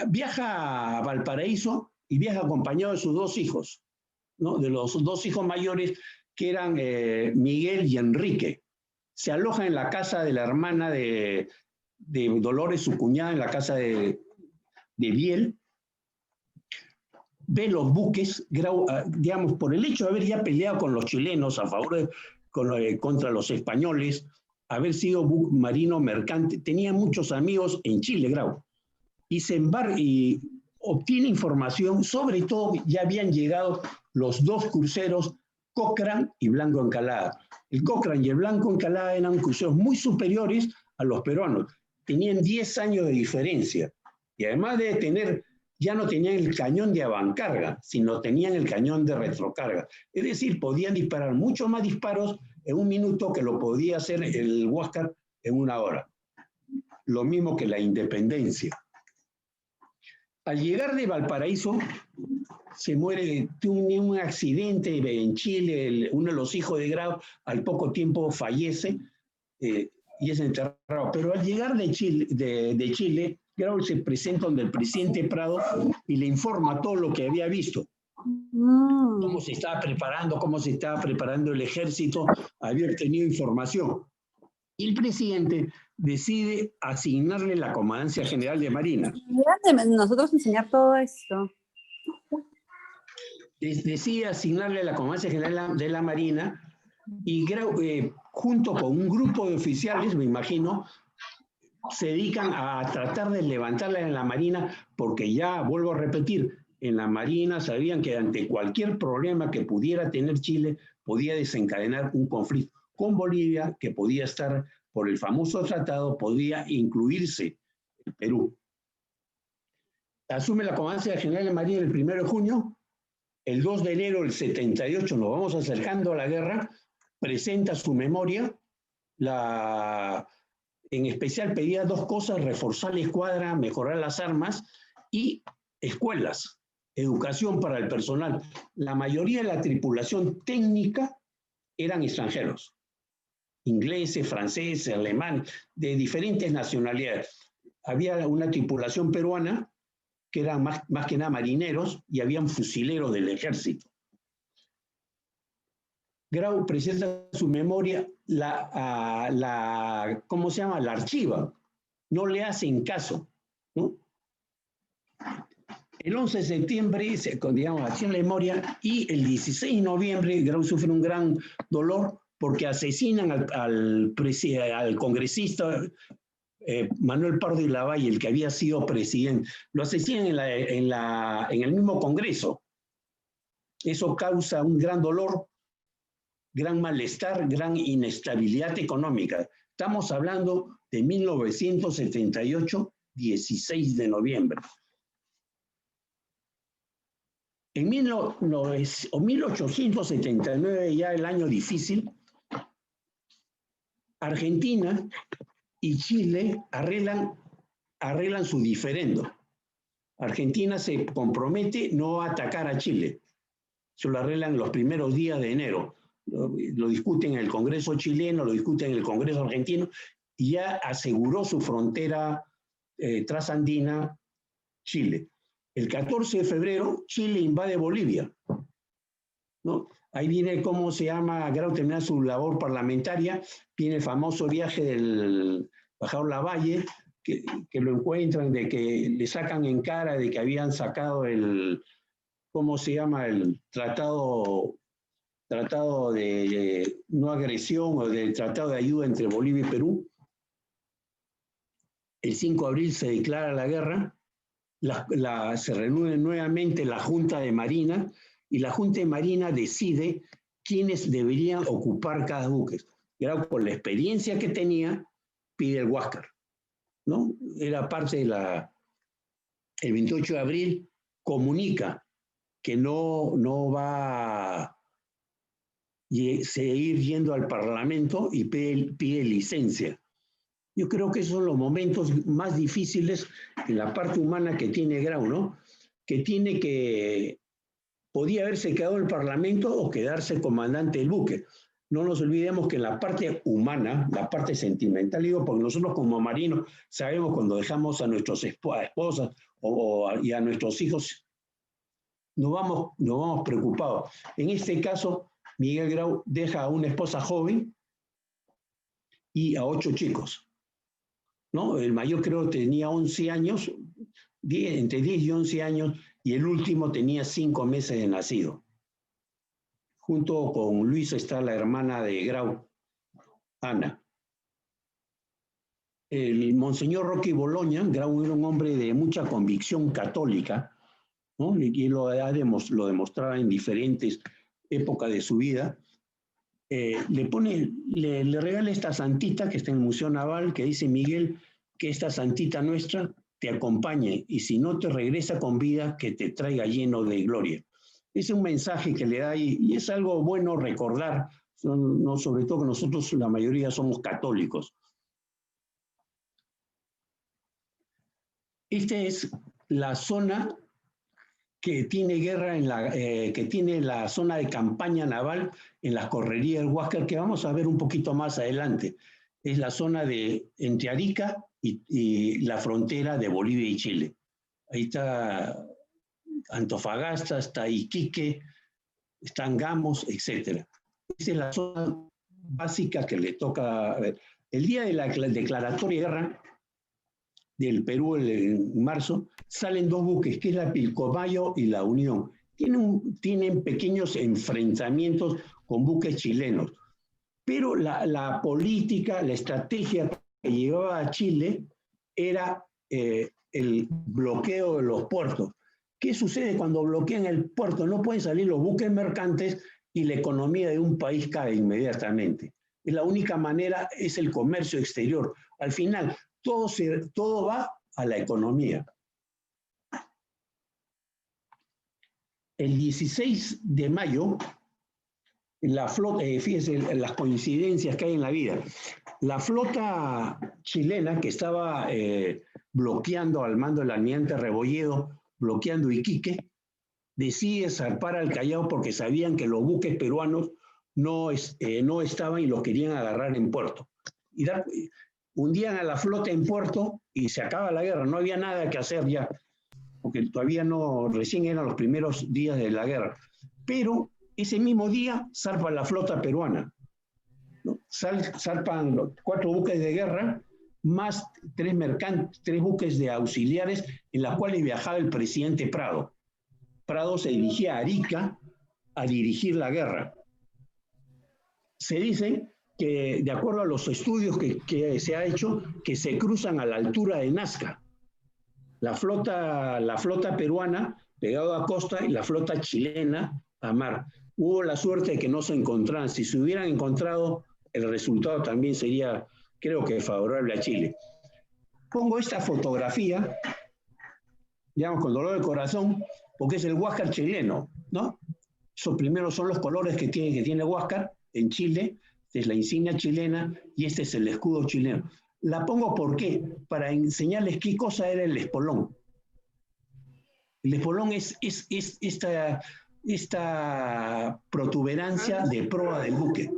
Viaja a Valparaíso y viaja acompañado de sus 2 hijos, ¿no? De los 2 hijos mayores que eran Miguel y Enrique. Se aloja en la casa de la hermana de Dolores, su cuñada, en la casa de Biel. Ve los buques, digamos, por el hecho de haber ya peleado con los chilenos a favor contra los españoles, haber sido marino mercante, tenía muchos amigos en Chile, Grau, y obtiene información. Sobre todo ya habían llegado los 2 cruceros Cochrane y Blanco Encalada. El Cochrane y el Blanco Encalada eran cruceros muy superiores a los peruanos, tenían 10 años de diferencia, y además de ya no tenían el cañón de avancarga, sino tenían el cañón de retrocarga. Es decir, podían disparar mucho más disparos en 1 minuto que lo podía hacer el Huáscar en 1 hora. Lo mismo que la Independencia. Al llegar de Valparaíso, se muere, tuvo un accidente en Chile, uno de los hijos de Grau, al poco tiempo fallece y es enterrado. Pero al llegar de Chile, Grau se presenta donde el presidente Prado y le informa todo lo que había visto. Cómo se estaba preparando el ejército, había tenido información. Y el presidente decide asignarle la Comandancia General de Marina. Nosotros enseñar todo esto. Decide asignarle la Comandancia General de la Marina y junto con un grupo de oficiales, me imagino, se dedican a tratar de levantarla en la Marina, porque ya, vuelvo a repetir, en la Marina sabían que ante cualquier problema que pudiera tener Chile, podía desencadenar un conflicto con Bolivia, que podía estar por el famoso tratado, podía incluirse el Perú. Asume la comandancia del general de Marina el 1 de junio, el 2 de enero del 78, nos vamos acercando a la guerra, presenta su memoria, en especial pedía dos cosas: reforzar la escuadra, mejorar las armas y escuelas, educación para el personal. La mayoría de la tripulación técnica eran extranjeros, ingleses, franceses, alemanes, de diferentes nacionalidades. Había una tripulación peruana que eran más que nada marineros y habían fusileros del ejército. Grau presenta su memoria, ¿cómo se llama? La archiva. No le hacen caso, ¿no? El 11 de septiembre, digamos, hacía la memoria, y el 16 de noviembre Grau sufre un gran dolor porque asesinan al congresista Manuel Pardo de Lavalle, el que había sido presidente. Lo asesinan en el mismo Congreso. Eso causa un gran dolor, gran malestar, gran inestabilidad económica. Estamos hablando de 1978, 16 de noviembre. En 1879, ya el año difícil, Argentina y Chile arreglan su diferendo. Argentina se compromete no a atacar a Chile. Se lo arreglan los primeros días de enero. Lo discuten en el Congreso chileno, lo discuten en el Congreso argentino, y ya aseguró su frontera trasandina Chile. El 14 de febrero, Chile invade Bolivia, ¿no? Ahí viene cómo se llama, Grau termina su labor parlamentaria, viene el famoso viaje del embajador Lavalle, que lo encuentran, de que le sacan en cara de que habían sacado ¿cómo se llama? El tratado de no agresión, o del tratado de ayuda entre Bolivia y Perú. El 5 de abril se declara la guerra, se reúne nuevamente la Junta de Marina, y la Junta de Marina decide quiénes deberían ocupar cada buque. Grau, por la experiencia que tenía, pide el Huáscar, ¿no? Era parte de el 28 de abril comunica que no va a seguir yendo al Parlamento y pide licencia. Yo creo que esos son los momentos más difíciles en la parte humana que tiene Grau, ¿no? Podía haberse quedado en el Parlamento o quedarse comandante del buque. No nos olvidemos que en la parte humana, la parte sentimental, digo, porque nosotros como marinos sabemos cuando dejamos a nuestras esposas y a nuestros hijos, nos vamos preocupados. En este caso, Miguel Grau deja a una esposa joven y a 8 chicos, ¿no? El mayor creo tenía 11 años, entre 10 y 11 años, y el último tenía 5 meses de nacido. Junto con Luisa está la hermana de Grau, Ana. El monseñor Roque Boloña, Grau era un hombre de mucha convicción católica, ¿no? Y lo demostraba en diferentes épocas de su vida. Le regala esta santita que está en el Museo Naval, que dice: Miguel, que esta santita nuestra te acompañe, y si no te regresa con vida, que te traiga lleno de gloria. Es un mensaje que le da, y es algo bueno recordar, no, sobre todo que nosotros la mayoría somos católicos. Esta es la zona que tiene guerra, que tiene la zona de campaña naval en las correrías del Huáscar, que vamos a ver un poquito más adelante. Es la zona entre Arica y la frontera de Bolivia y Chile. Ahí está Antofagasta, está Iquique, están Gamos, etc. Esa es la zona básica que le toca ver. El día de la declaratoria de guerra del Perú, en marzo, salen 2 buques, que es la Pilcomayo y la Unión. Tienen pequeños enfrentamientos con buques chilenos, pero la política, la estrategia que llevaba a Chile era el bloqueo de los puertos. ¿Qué sucede cuando bloquean el puerto? No pueden salir los buques mercantes y la economía de un país cae inmediatamente. Y la única manera es el comercio exterior. Al final, todo va a la economía. El 16 de mayo, la flota, fíjense las coincidencias que hay en la vida. La flota chilena que estaba bloqueando al mando del almirante Rebolledo, bloqueando Iquique, decide zarpar al Callao porque sabían que los buques peruanos no estaban y los querían agarrar en puerto. Hundían a la flota en puerto y se acaba la guerra, no había nada que hacer ya, porque todavía no, recién eran los primeros días de la guerra. Pero ese mismo día zarpa la flota peruana, ¿no? Zarpan 4 buques de guerra, más 3 buques de auxiliares en los cuales viajaba el presidente Prado. Prado se dirigía a Arica a dirigir la guerra. Se dice que, de acuerdo a los estudios que se ha hecho, que se cruzan a la altura de Nazca. La flota peruana pegado a costa y la flota chilena a mar. Hubo la suerte de que no se encontraran. Si se hubieran encontrado, el resultado también sería, creo que, favorable a Chile. Pongo esta fotografía, digamos, con dolor de corazón, porque es el Huáscar chileno, ¿no? Esos primeros son los colores que tiene Huáscar en Chile. Esta es la insignia chilena y este es el escudo chileno. La pongo ¿por qué? Para enseñarles qué cosa era el espolón. El espolón es esta protuberancia de proa del buque,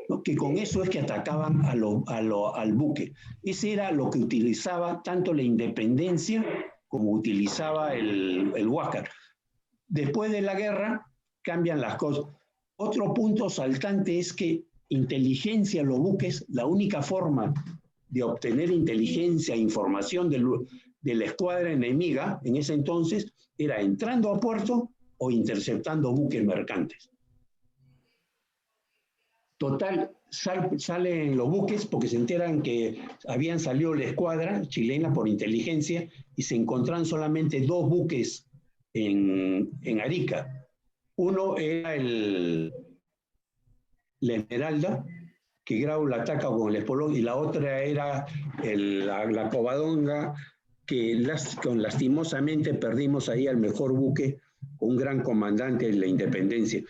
¿no? Que con eso es que atacaban al buque. Ese era lo que utilizaba tanto la Independencia como utilizaba el Huáscar. Después de la guerra cambian las cosas. Otro punto saltante es que inteligencia, los buques, la única forma de obtener inteligencia e información de la escuadra enemiga en ese entonces era entrando a puerto o interceptando buques mercantes. Total, salen los buques porque se enteran que habían salido la escuadra chilena por inteligencia y se encontraron solamente 2 buques en Arica. Uno era la Esmeralda, que Grau la ataca con el espolón, y la otra era la Covadonga, que lastimosamente perdimos ahí al mejor buque, un gran comandante de la Independencia.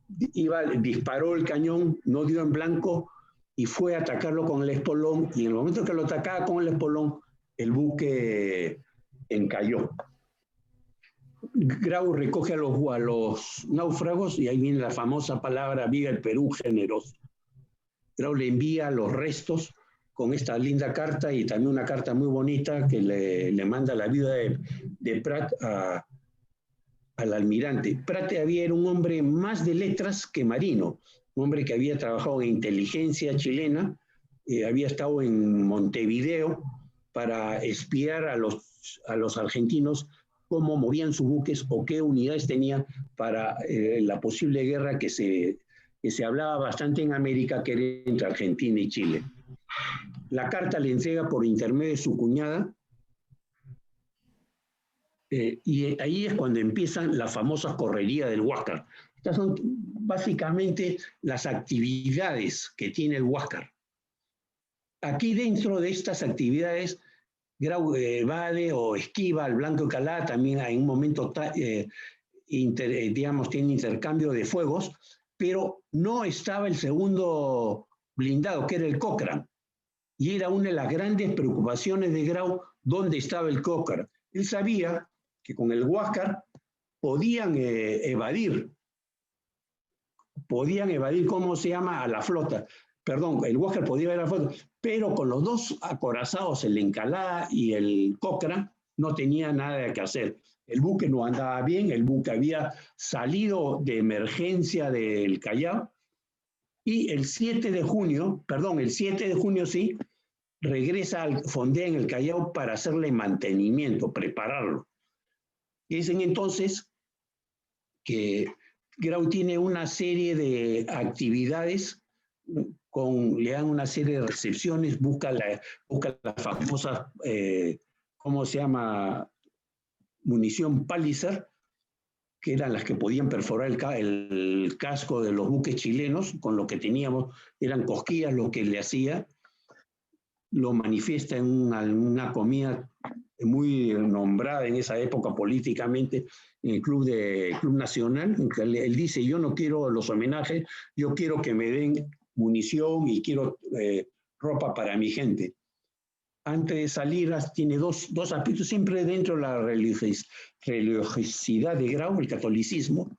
Disparó el cañón, no dio en blanco y fue a atacarlo con el espolón, y en el momento que lo atacaba con el espolón, el buque encalló. Grau recoge a los náufragos y ahí viene la famosa palabra viva el Perú generoso. Grau le envía los restos con esta linda carta y también una carta muy bonita que le manda la viuda de Prat al almirante. Prat era un hombre más de letras que marino, un hombre que había trabajado en inteligencia chilena, había estado en Montevideo para espiar a los argentinos cómo movían sus buques o qué unidades tenían para la posible guerra que se hablaba bastante en América, que era entre Argentina y Chile. La carta le entrega por intermedio de su cuñada, y ahí es cuando empiezan las famosas correrías del Huáscar. Estas son básicamente las actividades que tiene el Huáscar. Aquí dentro de estas actividades, Grau evade o esquiva al Blanco de Calá, también en un momento digamos, tiene intercambio de fuegos, pero no estaba el segundo blindado, que era el Cochrane. Y era una de las grandes preocupaciones de Grau, dónde estaba el Cochrane. Él sabía que con el Huáscar podían evadir, ¿cómo se llama?, a la flota. Perdón, el Huáscar podía evadir a la flota, pero con los 2 acorazados, el Encalada y el Cochrane, no tenía nada que hacer. El buque no andaba bien, el buque había salido de emergencia del Callao, y el 7 de junio sí, fondea en el Callao para hacerle mantenimiento, prepararlo. Y es entonces que Grau tiene una serie de actividades, le dan una serie de recepciones, busca las famosas, ¿cómo se llama?, munición Palliser, que eran las que podían perforar el casco de los buques chilenos. Con lo que teníamos, eran cosquillas lo que le hacía. lo manifiesta en una comida muy nombrada en esa época políticamente en el Club Nacional, en que él dice: yo no quiero los homenajes, yo quiero que me den munición y quiero ropa para mi gente. Antes de salir tiene dos aspectos, siempre dentro de la religiosidad de Grau, el catolicismo.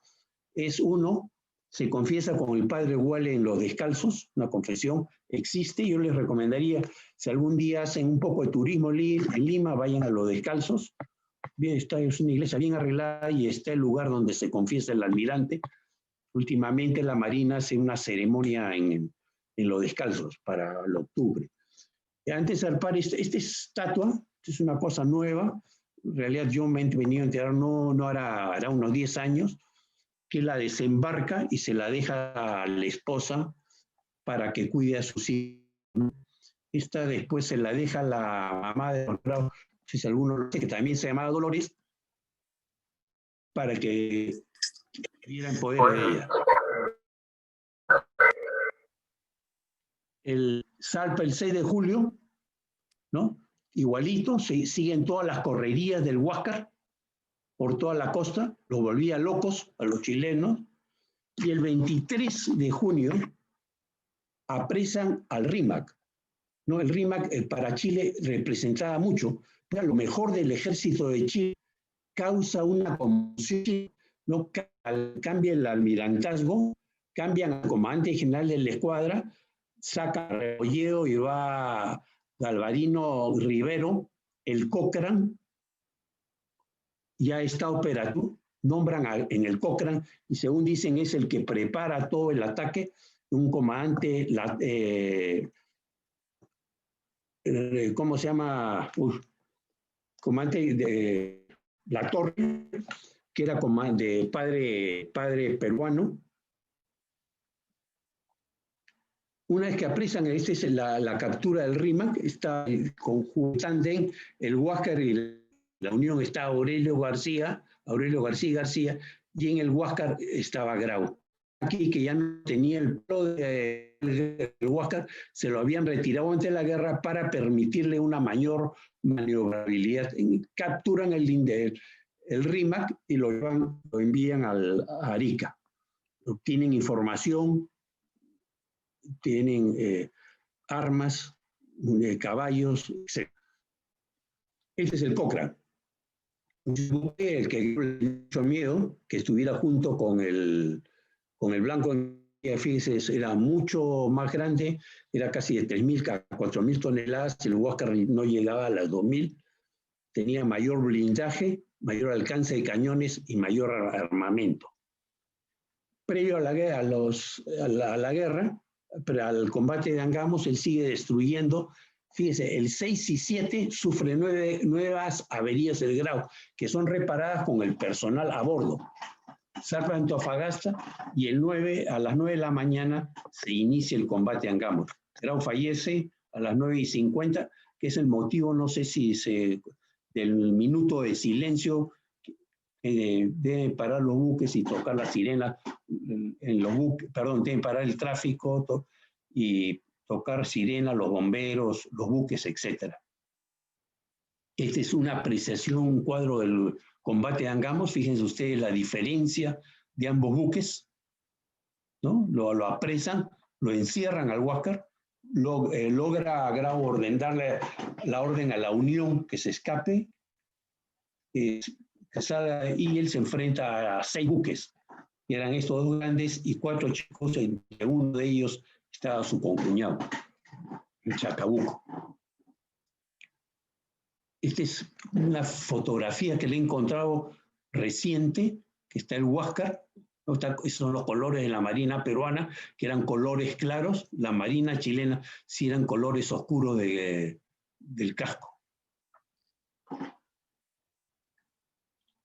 Es uno, se confiesa con el padre Wale en Los Descalzos, una confesión, existe. Yo les recomendaría, si algún día hacen un poco de turismo en Lima, vayan a Los Descalzos. Bien, es una iglesia bien arreglada y está el lugar donde se confiesa el almirante. Últimamente la Marina hace una ceremonia en Los Descalzos para el octubre. Antes de zarpar, esta estatua es una cosa nueva. En realidad yo me he venido a enterar, no hará unos 10 años, que la desembarca y se la deja a la esposa para que cuide a sus hijos. Esta después se la deja a la mamá de Grau, no sé si alguno lo sé, que también se llamaba Dolores, para que viera en poder de ella. Salpa el 6 de julio, ¿no? Igualito, siguen todas las correrías del Huáscar por toda la costa, los volvía locos a los chilenos, y el 23 de junio apresan al RIMAC, ¿no? El RIMAC para Chile representaba mucho, era lo mejor del ejército de Chile, causa una conmoción, ¿no? Cambia el almirantazgo, cambian al comandante general de la escuadra, saca a Rebolledo y va Galvarino Rivero, el Cochrane, ya está operativo, nombran en el Cochrane, y según dicen es el que prepara todo el ataque, un comandante, ¿cómo se llama? Comandante de La Torre, que era comandante, padre peruano. Una vez que apresan, esta es la captura del RIMAC, está conjuntando el Huáscar y la Unión, está Aurelio García, y en el Huáscar estaba Grau. Aquí, que ya no tenía el pro del Huáscar, se lo habían retirado antes de la guerra para permitirle una mayor maniobrabilidad. Capturan el RIMAC y lo envían a Arica. Obtienen información, tienen armas, caballos, etc. Este es el Cochrane. El que dio mucho miedo, que estuviera junto con el Blanco, fíjese, era mucho más grande, era casi de 3.000 a 4.000 toneladas, el Huáscar no llegaba a las 2.000, tenía mayor blindaje, mayor alcance de cañones y mayor armamento. Previo a la guerra, pero al combate de Angamos, él sigue destruyendo. Fíjese, el 6 y 7 sufre nuevas averías del Grau, que son reparadas con el personal a bordo. Zarpa Antofagasta y el 9, a las 9 de la mañana se inicia el combate de Angamos. Grau fallece a las 9:50, que es el motivo, no sé si del minuto de silencio, deben parar los buques y tocar la sirena en los buques, perdón, deben parar el tráfico y tocar sirena, los bomberos, los buques, etc. Esta es una apreciación, un cuadro del combate de Angamos. Fíjense ustedes la diferencia de ambos buques, ¿no? Lo apresan, lo encierran al Huáscar, logra Grau darle la orden a la Unión que se escape, y él se enfrenta a 6 buques, que eran estos 2 grandes y 4 chicos, entre uno de ellos estaba su concuñado, en Chacabuco. Esta es una fotografía que le he encontrado reciente, que está el Huáscar, esos son los colores de la Marina peruana, que eran colores claros, la Marina chilena sí eran colores oscuros del casco.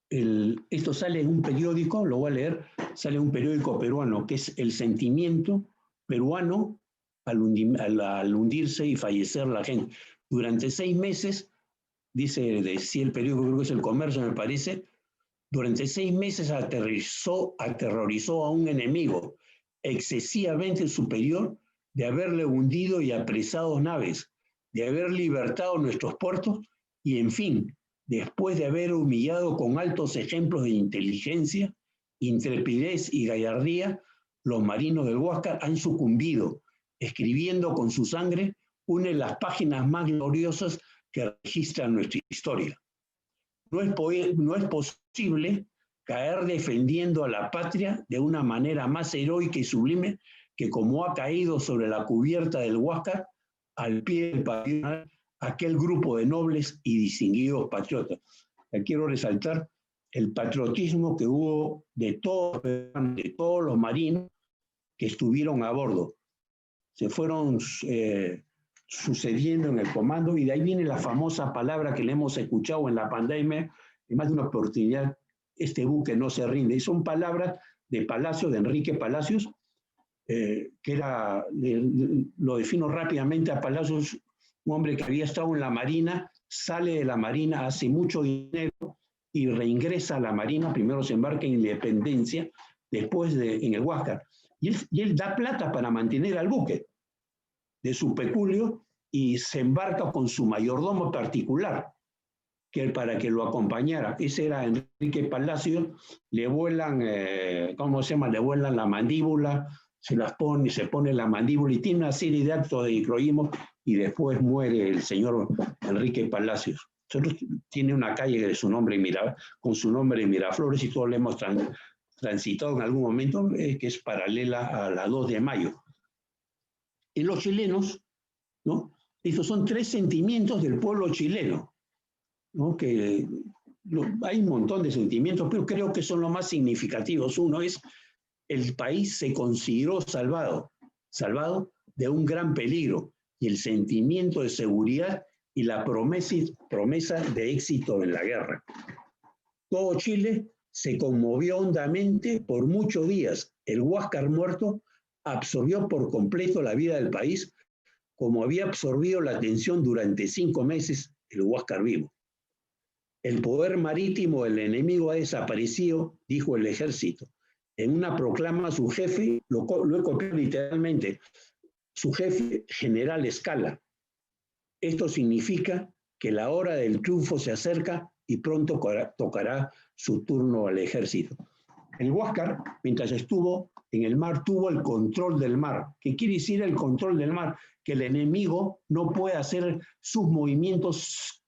Esto sale en un periódico, lo voy a leer, sale en un periódico peruano, que es El Sentimiento Peruano al hundirse y fallecer la gente. Durante 6 meses, decía el periódico, creo que es El Comercio, me parece, durante 6 meses aterrorizó a un enemigo excesivamente superior de haberle hundido y apresado naves, de haber libertado nuestros puertos y, en fin, después de haber humillado con altos ejemplos de inteligencia, intrepidez y gallardía, los marinos del Huáscar han sucumbido, escribiendo con su sangre una de las páginas más gloriosas que registra nuestra historia. No es posible caer defendiendo a la patria de una manera más heroica y sublime que como ha caído sobre la cubierta del Huáscar al pie del pabellón aquel grupo de nobles y distinguidos patriotas. Quiero resaltar el patriotismo que hubo de todos los marinos que estuvieron a bordo. Se fueron sucediendo en el comando y de ahí viene la famosa palabra que le hemos escuchado en la pandemia, en más de una oportunidad: este buque no se rinde. Y son palabras de Palacios, de Enrique Palacios, que era, lo defino rápidamente a Palacios, un hombre que había estado en la Marina, sale de la Marina, hace mucho dinero y reingresa a la Marina, primero se embarca en Independencia, después en el Huáscar. Y él da plata para mantener al buque de su peculio y se embarca con su mayordomo particular, para que lo acompañara. Ese era Enrique Palacios. Le vuelan, ¿cómo se llama? Le vuelan la mandíbula, se pone la mandíbula y tiene una serie de actos de heroísmo y después muere el señor Enrique Palacios. Tiene una calle con su nombre en Miraflores y todos le hemos transitado en algún momento, que es paralela a la 2 de mayo. Y los chilenos, ¿no? Estos son 3 sentimientos del pueblo chileno, ¿no? Hay un montón de sentimientos, pero creo que son los más significativos. Uno es: el país se consideró salvado de un gran peligro, y el sentimiento de seguridad y la promesa de éxito en la guerra. Todo Chile se conmovió hondamente por muchos días. El Huáscar muerto absorbió por completo la vida del país, como había absorbido la atención durante 5 meses el Huáscar vivo. El poder marítimo del enemigo ha desaparecido, dijo el ejército. En una proclama su jefe, lo he copiado literalmente, su jefe, general Escala. Esto significa que la hora del triunfo se acerca y pronto tocará su turno al ejército. El Huáscar, mientras estuvo en el mar, tuvo el control del mar. ¿Qué quiere decir el control del mar? Que el enemigo no puede hacer sus movimientos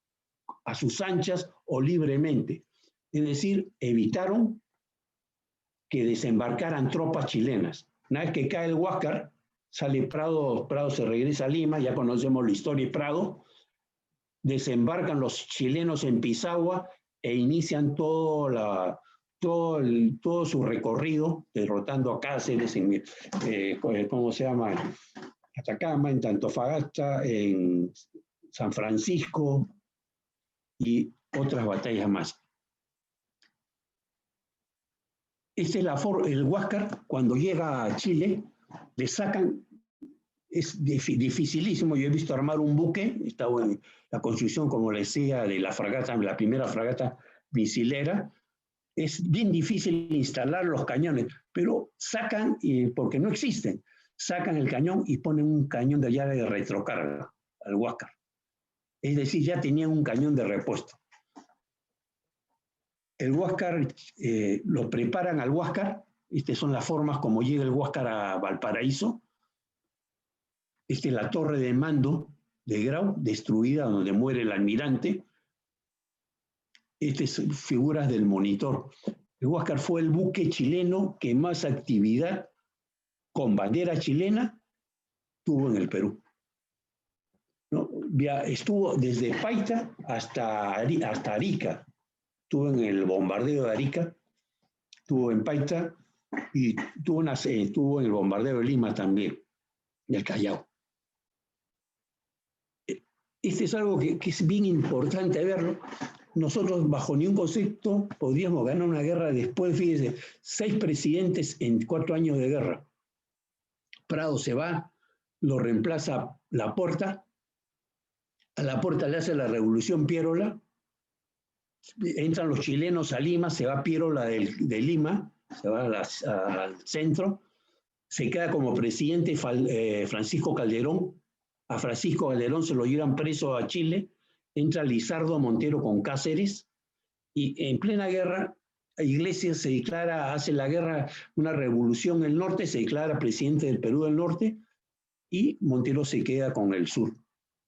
a sus anchas o libremente. Es decir, evitaron que desembarcaran tropas chilenas. Una vez que cae el Huáscar, sale Prado se regresa a Lima, ya conocemos la historia de Prado, desembarcan los chilenos en Pisagua e inician todo su recorrido, derrotando a Cáceres, ¿cómo se llama? Atacama, en Antofagasta, en San Francisco y otras batallas más. Esta es el Huáscar, cuando llega a Chile, le sacan, es dificilísimo. Yo he visto armar un buque, estaba en la construcción, como les decía, de la primera fragata misilera. Es bien difícil instalar los cañones, pero sacan, porque no existen, sacan el cañón y ponen un cañón de llave de retrocarga al Huáscar. Es decir, ya tenían un cañón de repuesto. El Huáscar, lo preparan al Huáscar. Estas son las formas como llega el Huáscar a Valparaíso. Esta es la torre de mando de Grau, destruida, donde muere el almirante. Estas son figuras del monitor. El Huáscar fue el buque chileno que más actividad con bandera chilena tuvo en el Perú, ¿no? Estuvo desde Paita hasta Arica. Estuvo en el bombardeo de Arica, estuvo en Paita y estuvo en el bombardeo de Lima también, del Callao. Este es algo que es bien importante verlo. Nosotros, bajo ningún concepto, podríamos ganar una guerra después, fíjense, 6 presidentes en 4 años de guerra. Prado se va, lo reemplaza Laporta, a Laporta le hace la revolución Pierola, entran los chilenos a Lima, se va Pierola de Lima, se va al centro, se queda como presidente Francisco Calderón, a Francisco Calderón se lo llevan preso a Chile, entra Lizardo Montero con Cáceres, y en plena guerra, Iglesias se declara, hace la guerra, una revolución en el norte, se declara presidente del Perú del Norte, y Montero se queda con el sur.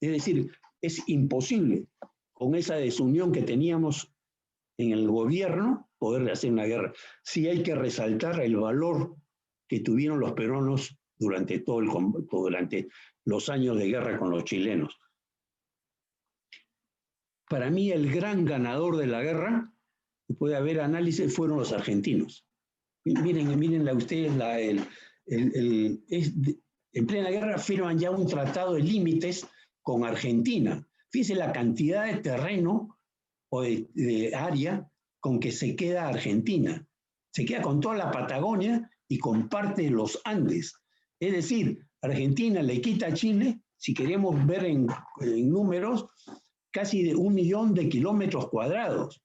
Es decir, es imposible, con esa desunión que teníamos en el gobierno, poder hacer una guerra. Sí hay que resaltar el valor que tuvieron los peruanos durante durante los años de guerra con los chilenos. Para mí el gran ganador de la guerra, puede haber análisis, fueron los argentinos. Mírenla ustedes, en plena guerra firman ya un tratado de límites con Argentina. Fíjense la cantidad de terreno o de área con que se queda Argentina. Se queda con toda la Patagonia y con parte de los Andes. Es decir, Argentina le quita a Chile, si queremos ver en números, casi de 1 millón de kilómetros cuadrados.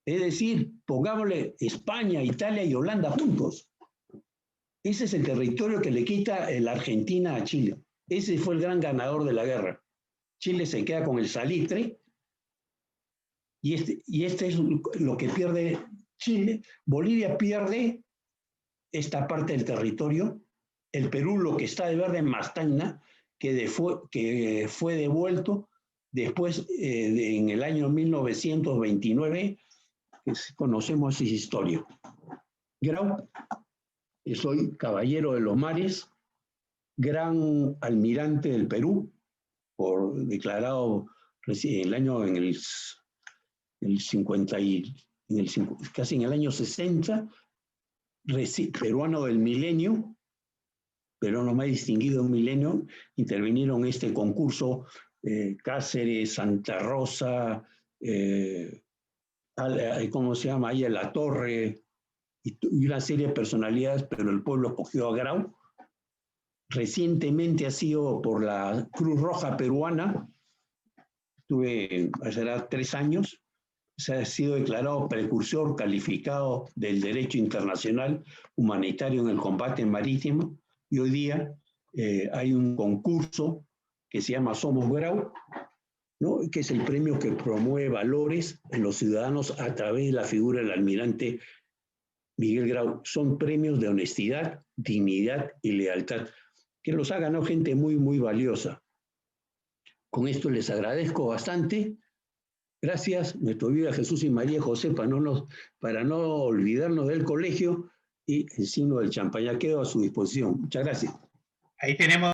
Es decir, pongámosle España, Italia y Holanda juntos. Ese es el territorio que le quita la Argentina a Chile. Ese fue el gran ganador de la guerra. Chile se queda con el salitre y este es lo que pierde Chile. Bolivia pierde esta parte del territorio. El Perú, lo que está de verde en Mastagna, que fue devuelto después en el año 1929, conocemos esa historia. Grau, soy caballero de los mares, gran almirante del Perú, declarado en el 50 casi en el año 60, peruano del milenio, peruano más distinguido del milenio, intervinieron en este concurso Cáceres, Santa Rosa, ¿cómo se llama? Ahí en La Torre, y una serie de personalidades, pero el pueblo escogió a Grau. Recientemente ha sido por la Cruz Roja Peruana, será 3 años, se ha sido declarado precursor calificado del derecho internacional humanitario en el combate marítimo, y hoy día hay un concurso que se llama Somos Grau, ¿no? Que es el premio que promueve valores en los ciudadanos a través de la figura del almirante Miguel Grau. Son premios de honestidad, dignidad y lealtad, que los ha ganado gente muy, muy valiosa. Con esto les agradezco bastante. Gracias, nuestro vida Jesús y María José, para no olvidarnos del colegio, y el signo del champaña quedo a su disposición. Muchas gracias. Ahí tenemos